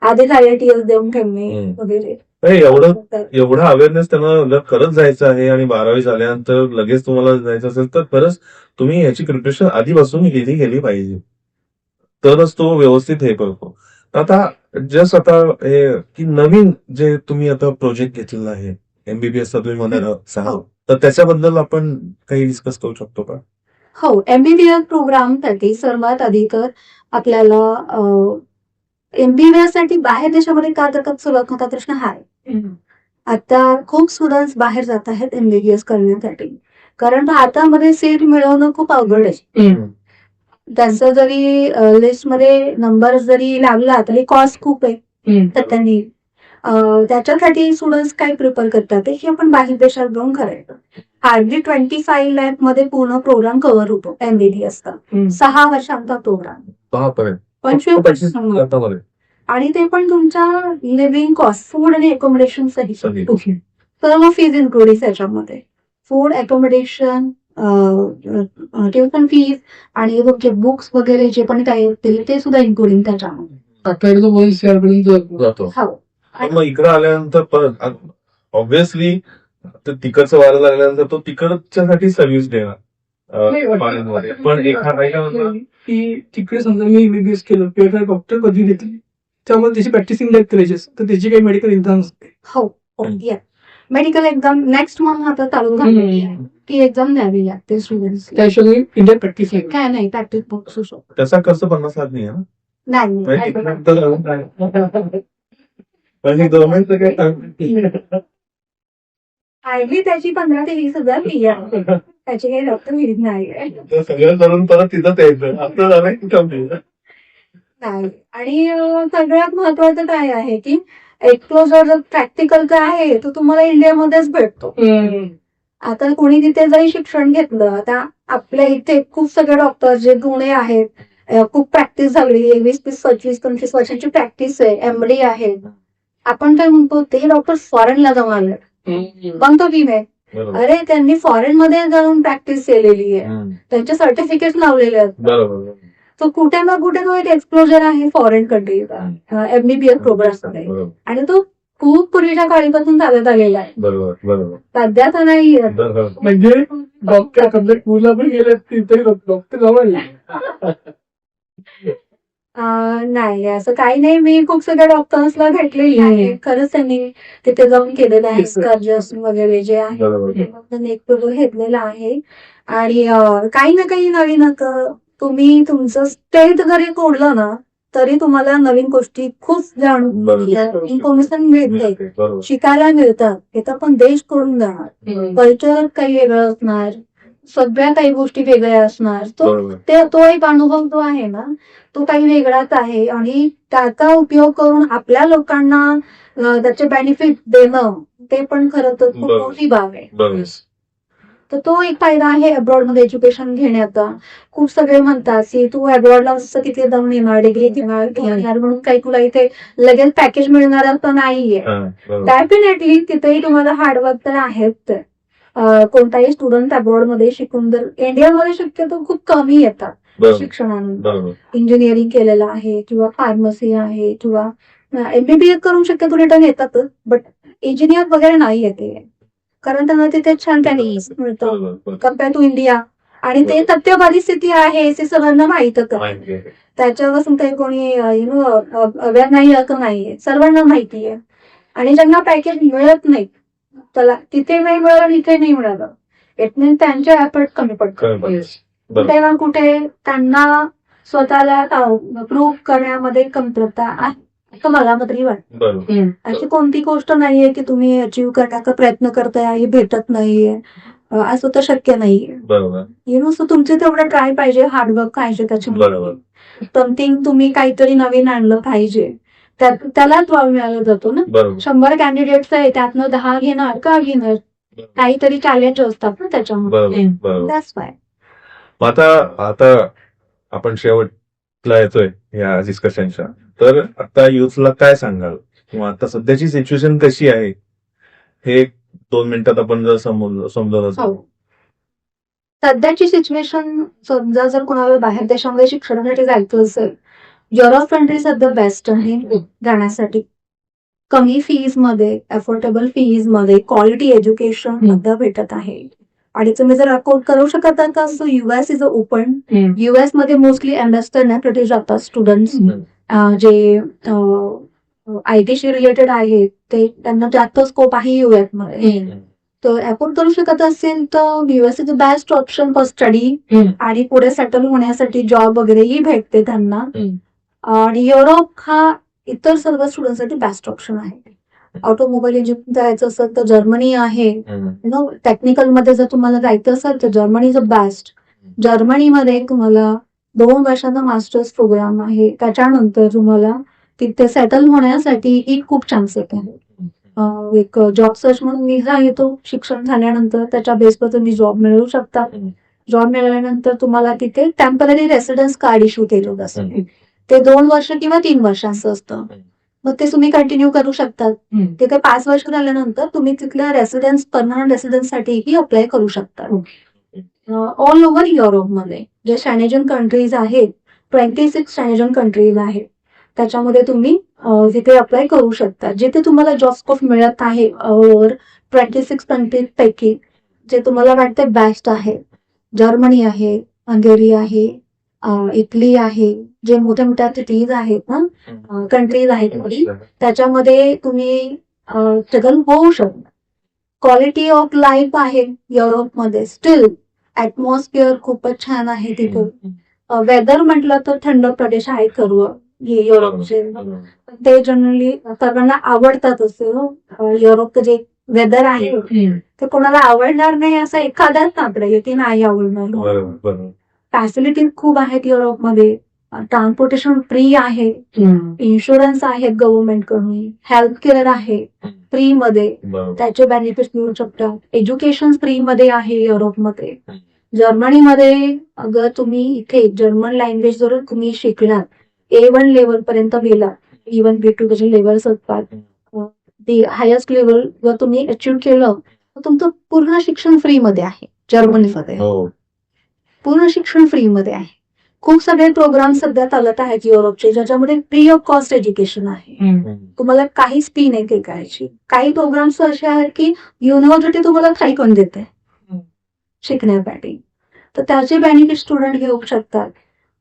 आधी IELTS देऊन ठेवणे वगैरे. एवढा अवेअरनेस त्यांना जर करत जायचं आहे आणि 12वी झाल्यानंतर लगेच तुम्हाला जायचं असेल तर खरंच तुम्ही याची प्रिपरेशन आधीपासून गेली पाहिजे, तरच तो व्यवस्थित हे करतो. आता हे की नवीन जे तुम्ही आता प्रोजेक्ट घेतलेला आहे MBBS चा तुम्ही म्हणाला 6, तर त्याच्याबद्दल आपण काही डिस्कस करू शकतो का? हो, MBBS प्रोग्रामसाठी सर्वात आधी तर आपल्याला MBBS साठी बाहेर देशामध्ये का जातात सुरुवात होता प्रश्न हा आहे. आता खूप स्टुडंट्स बाहेर जात आहेत MBBS करण्यासाठी, कारण भारतामध्ये सीट मिळवणं खूप अवघड आहे. त्यांचं जरी लिस्टमध्ये नंबर जरी लागला तरी कॉस्ट खूप आहे. तर त्यांनी त्याच्यासाठी स्टुडंट्स काय प्रिफर करतात की आपण बाहेर देशात जाऊन करायचं. हार्डली 25 लाख मध्ये पूर्ण प्रोग्राम कव्हर होतो MBBS चा. 6 वर्षांचा प्रोग्राम. 25 आणि ते पण तुमच्या लिव्हिंग कॉस्ट, फूड आणि अकोमोडेशन सहित. सर्व फीज इन्क्लुड त्याच्यामध्ये. फूड, अकोमोडेशन, ट्युशन फीज आणि तुमचे बुक्स वगैरे जे पण काय असतील ते सुद्धा इन्क्लुडिंग त्याच्यामध्ये. मग इकडे आल्यानंतर परत ऑब्व्हियसली तिकडचं वारं लागल्यानंतर तो तिकडच्यासाठी सर्व्हिस देणार. पण एखादा की तिकडे समजा मी MBBS केलं, पेपर डॉक्टर पदवी घेतली, त्यामुळे त्याची प्रॅक्टिसिंग लाईफ करायची असते, तर त्याची काही मेडिकल एक्झाम असते. हो, मेडिकल एक्झाम नेक्स्ट मंथ आता चालू झाली, ती एक्झाम द्यावी लागते स्टुडंट्स. त्या हिशोबाने इंडियन प्रॅक्टिस काय नाही, प्रॅक्टिस बुक्स असू त्याचा खर्च 50 लाख नाही आहे ना? नाही. गव्हर्नमेंटचं काय हार्डली त्याची 15 ते 20 हजार फी आहे. त्याची काही रक्कम मिळत नाही. सगळं करून परत तिथंच यायचं आपलं झालं नाही. आणि सगळ्यात महत्वाचं काय आहे की एक्सप्लोजर प्रॅक्टिकल काय आहे तो तुम्हाला इंडियामध्येच भेटतो. आता कोणी तिथे जरी शिक्षण घेतलं, आता आपल्या इथे खूप सगळे डॉक्टर जे गुणे आहेत खूप प्रॅक्टिस झाली, 20-25 वर्षांची प्रॅक्टिस आहे, एमडी आहे. आपण काय म्हणतो ते डॉक्टर फॉरेनला जाऊन आले, बनतो की नाही? बरोबर अरे त्यांनी फॉरेन मध्ये जाऊन प्रॅक्टिस केलेली आहे, त्यांचे सर्टिफिकेट लावलेले आहेत. बरोबर तो कुठे ना कुठे तो एक एक्सप्लोजर आहे फॉरेन कंट्रीचा एमबीबीएस प्रोग्राममध्ये, बरोबर आणि तो खूप पूर्वीच्या काळीपासून चालत आलेला आहे, बरोबर बरोबर सध्या तर नाही. बरोबर म्हणजे डॉक्टर समजा टूरला पण गेले तिथे डॉक्टर जवळ नाही असं काही नाही. मी खूप सगळ्या डॉक्टर्सला भेटलेली आहे, खरंच त्यांनी तिथे जाऊन केलेलं आहे, स्कर्जस वगैरे जे आहे बरोबर नेक घेतलेलं आहे. आणि काही ना काही नवीन आता तुम्ही तुमचं स्टेट जरी कोडलं ना तरी तुम्हाला नवीन गोष्टी खूप जाणून बरोबर. इन्फॉर्मेशन मिळते, बरोबर शिकायला मिळतात. इथं पण देश करून जाणार, कल्चर काही वेगळं असणार, सगळ्या काही गोष्टी वेगळ्या असणार. बरोबर तो एक अनुभव जो आहे ना तो काही वेगळाच आहे, आणि त्याचा उपयोग करून आपल्या लोकांना त्याचे बेनिफिट देणं ते पण खरं तर खूप बरोबर. मोठी बाब आहे. बरोबर तर तो एक फायदा आहे अब्रॉड मध्ये एज्युकेशन घेण्याचा. खूप सगळे म्हणतात की तू अब्रॉडला असं तिथे जाऊन येणार, डिग्री घेणार म्हणून काही तुला इथे लगेच पॅकेज मिळणार असं नाहीये. डेफिनेटली तिथेही तुम्हाला हार्डवर्क तर आहेच. कोणताही स्टुडंट अब्रॉड मध्ये शिकून जर इंडियामध्ये शक्यतो खूप कमी येतात शिक्षणानंतर. बरोबर इंजिनिअरिंग केलेलं आहे किंवा फार्मसी आहे किंवा एमबीबीएस करून शक्यतो रिटर्न येतातच, बट इंजिनियर वगैरे नाही येते, कारण त्यांना तिथे छान टॅलेंट मिळतं बरोबर कम्पेअर टू इंडिया. आणि ते सत्य परिस्थिती आहे हे सर्वांना माहितच आहे, माहिती आहे. त्याच्यापासून काही कोणी अवेअर नाही असं नाहीये, सर्वांना माहिती आहे. आणि ज्यांना पॅकेज मिळत नाही त्याला तिथे नाही मिळालं आणि इथे नाही मिळालं, इट मीन्स त्यांचे एफर्ट कमी पडतात. कुठे ना कुठे त्यांना स्वतःला प्रूव्ह करण्यामध्ये कमतरता आहे असं मला तरी वाटतं. बरोबर अशी कोणती गोष्ट नाहीये की तुम्ही अचीव्ह करण्याचा प्रयत्न करताय हे भेटत नाहीये, असं तर शक्य नाहीये. बरोबर सो तुमचे तेवढं ट्राय पाहिजे, हार्डवर्क पाहिजे बरोबर त्याच्यामध्ये. समथिंग तुम्ही काहीतरी नवीन आणलं पाहिजे, त्यालाच वाव मिळाला जातो ना. बरोबर 100 कॅन्डिडेट्स आहे त्यातनं 10 घेणार का घेणार, काहीतरी चॅलेंज असतात ना त्याच्यामध्ये. बरोबर बरोबर. That's why. आता आपण शेवटला येतोय या डिस्कशनच्या, तर आता युथला काय सांगाल किंवा आता सध्याची सिच्युएशन कशी आहे हे 2 मिनिटात आपण जर समजवलं हो. सध्याची सिच्युएशन समजा जर कोणाला बाहेर देशामध्ये शिक्षणासाठी जायचं असेल, युरोप कंट्री सध्या बेस्ट आहे जाण्यासाठी. कमी फीज मध्ये, अफोर्डेबल फीज मध्ये क्वालिटी एज्युकेशन सध्या भेटत आहे. आणि तुम्ही जर अफोर्ड करू शकत असाल तर युएस इज ओपन. युएस मध्ये मोस्टली एमएसटी जातात स्टुडंट्स जे आयटीशी रिलेटेड आहेत, ते त्यांना जास्त स्कोप आहे युएस मध्ये. तर अफोर्ड करू शकत असेल तर US is the best option for study, आणि पुढे सेटल होण्यासाठी जॉब वगैरेही भेटते त्यांना. आणि युरोप हा इतर सर्व स्टुडंटसाठी बेस्ट ऑप्शन आहे. ऑटोमोबाईल इंजिनिअरिंग जायचं असेल तर जर्मनी आहे. टेक्निकल मध्ये जर तुम्हाला जायचं असेल तर जर्मनी इज द बेस्ट. जर्मनीमध्ये तुम्हाला 2 वर्षाचा मास्टर्स प्रोग्राम आहे, त्याच्यानंतर तुम्हाला तिथे सेटल होण्यासाठी खूप चान्सेस आहेत. एक जॉब सर्च म्हणून विजा येतो शिक्षण झाल्यानंतर, त्याच्या बेसवर तुम्ही जॉब मिळवू शकता. जॉब मिळाल्यानंतर तुम्हाला तिथे टेम्पररी रेसिडेन्स कार्ड इश्यू केलं असतं, ते 2 वर्ष किंवा 3 वर्षांचं असतं. मग ते तुम्ही कंटिन्यू करू शकतात. तिथे 5 वर्ष झाल्यानंतर तुम्ही तिथल्या परमनंट रेसिडेन्ससाठीही अप्लाय करू शकता. ऑल ओव्हर युरोपमध्ये जे शॅनेजन कंट्रीज आहेत, 26 शॅनेजन कंट्रीज आहेत, त्याच्यामध्ये तुम्ही तिथे अप्लाय करू शकता. जिथे तुम्हाला जॉब स्कोप मिळत आहे ऑल ओव्हर 26 कंट्रीज पैकी जे तुम्हाला वाटते बेस्ट आहे, जर्मनी आहे, हंगेरी आहे, इटली आहे, जे मोठ्या मोठ्या सिटीज आहेत ना, कंट्रीज आहेत त्याच्यामध्ये तुम्ही स्ट्रगल होऊ शकता. क्वालिटी ऑफ लाईफ आहे युरोपमध्ये, स्टील ऍटमॉस्फिअर खूपच छान आहे तिथे. वेदर म्हटलं तर थंड प्रदेश आहेत सर्व हे युरोपचे, ते जनरली सर्वांना आवडतात. असं युरोपचं जे वेदर आहे ते कोणाला आवडणार नाही असं एखाद्याच सापडेल की नाही आवडणार. फॅसिलिटीज खूप आहेत युरोपमध्ये, ट्रान्सपोर्टेशन फ्री आहे, इन्शुरन्स आहेत गव्हर्नमेंट कडून, हेल्थ केअर आहे फ्री मध्ये, त्याचे बेनिफिट मिळू शकतात. एज्युकेशन फ्री मध्ये आहे युरोपमध्ये. जर्मनीमध्ये अगर तुम्ही इथे जर्मन लँग्वेज जर तुम्ही शिकलात A1 लेवल पर्यंत गेला, इव्हन B2 त्याचे लेवल्स असतात, ती हायेस्ट लेवल जर तुम्ही अचीव्ह केलं तर तुमचं पूर्ण शिक्षण फ्रीमध्ये आहे जर्मनीमध्ये. हो. पूर्ण शिक्षण फ्रीमध्ये आहे. खूप सगळे प्रोग्राम सध्या चालत आहेत युरोपचे ज्याच्यामध्ये फ्री ऑफ कॉस्ट एज्युकेशन आहे. तुम्हाला काहीच फी नाही पे करायची. काही प्रोग्राम्स असे आहेत की युनिव्हर्सिटी तुम्हाला स्टायपेंड देते शिकण्यासाठी, तर त्याचे बेनिफिट स्टुडंट घेऊ शकतात.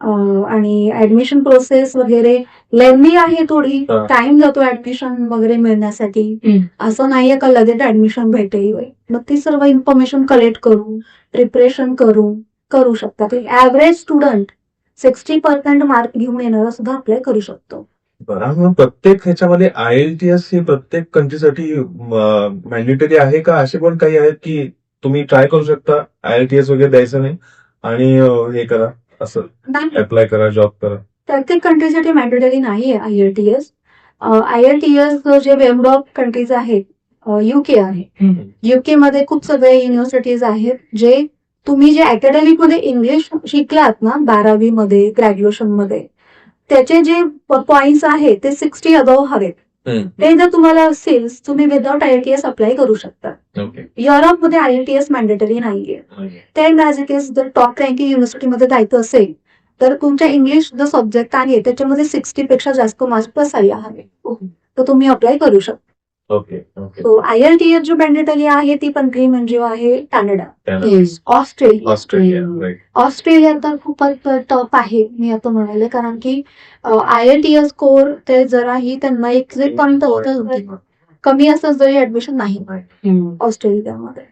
आणि ऍडमिशन प्रोसेस वगैरे लेंदी आहे थोडी, हा. टाइम जातो ऍडमिशन वगैरे मिळण्यासाठी. असं नाहीये का लगेच ऍडमिशन भेटेल. मग ती सर्व इन्फॉर्मेशन कलेक्ट प्रिपरेशन करू शकतात. ऍव्हरेज स्टुडंट 60% मार्क घेऊन येणारा सुद्धा अप्लाय करू शकतो. बरं, मग प्रत्येक ह्याच्यामध्ये IELTS ही प्रत्येक कंट्रीसाठी मॅन्डेटरी आहे का? असे पण काही आहेत की तुम्ही ट्राय करू शकता, IELTS वगैरे द्यायचं नाही आणि हे करा, असं नाही, अप्लाय करा, जॉब करा? प्रत्येक कंट्रीसाठी मॅन्डेटरी नाहीये IELTS. IELTS जे वेब ऑफ कंट्रीज आहेत, UK आहे. UK मध्ये खूप सगळे युनिव्हर्सिटीज आहेत जे तुम्ही जे अकॅडमिक मध्ये इंग्लिश शिकलात ना 12वी मध्ये, ग्रॅज्युएशन मध्ये, त्याचे जे पॉइंट्स आहेत ते 60 अबव्ह हवेत. ते जर तुम्हाला असेल तुम्ही विदाउट IELTS अप्लाय करू शकता. ओके. युरोपमध्ये IELTS मॅन्डेटरी नाहीये. त्या इन केस जर टॉप रँकिंग युनिव्हर्सिटीमध्ये जायचं असेल तर तुमच्या इंग्लिश जो सब्जेक्ट आहे त्याच्यामध्ये 60 पेक्षा जास्त मार्क्स असायला हवे, तर तुम्ही अप्लाय करू शकता. ओके. ओके. सो IELTS जो मॅन्डेटरी आहे ती कंट्री म्हणजे आहे Canada, Australia. Australia, right. Australia तर खूपच टफ आहे मी आता म्हणाले, कारण की IELTS स्कोर ते जराही त्यांना एक्झिट पॉईंट होतं कमी असं जरी ऍडमिशन नाही ऑस्ट्रेलियामध्ये.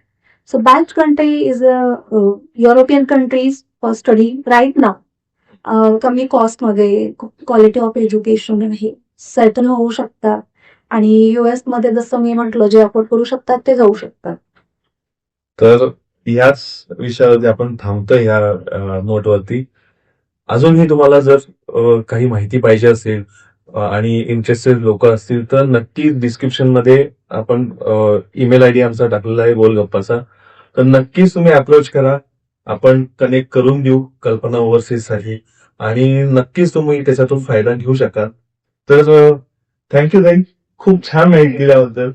So best country is European countries for study right now. कमी कॉस्ट मध्ये क्वालिटी ऑफ एज्युकेशन आहे, सेटल होऊ शकतात आणि US मध्ये जसं मी म्हटलं जे अफोर्ड करू शकतात ते जाऊ शकतात. तर याच विषयावरती आपण थांबतोय ह्या नोटवरती. अजूनही तुम्हाला जर काही माहिती पाहिजे असेल आणि इंटरेस्टेड लोक असतील तर नक्की डिस्क्रिप्शन मध्ये आपण ईमेल ID आमचा टाकलेला आहे गोलगप्पाचा, तर नक्कीच तुम्ही अप्रोच करा. आपण कनेक्ट करून देऊ कल्पना ओव्हरसीज साठी आणि नक्कीच तुम्ही त्याच्यातून फायदा घेऊ शकाल. तर थँक्यू ताई, खूप छान माहिती दिल्याबद्दल.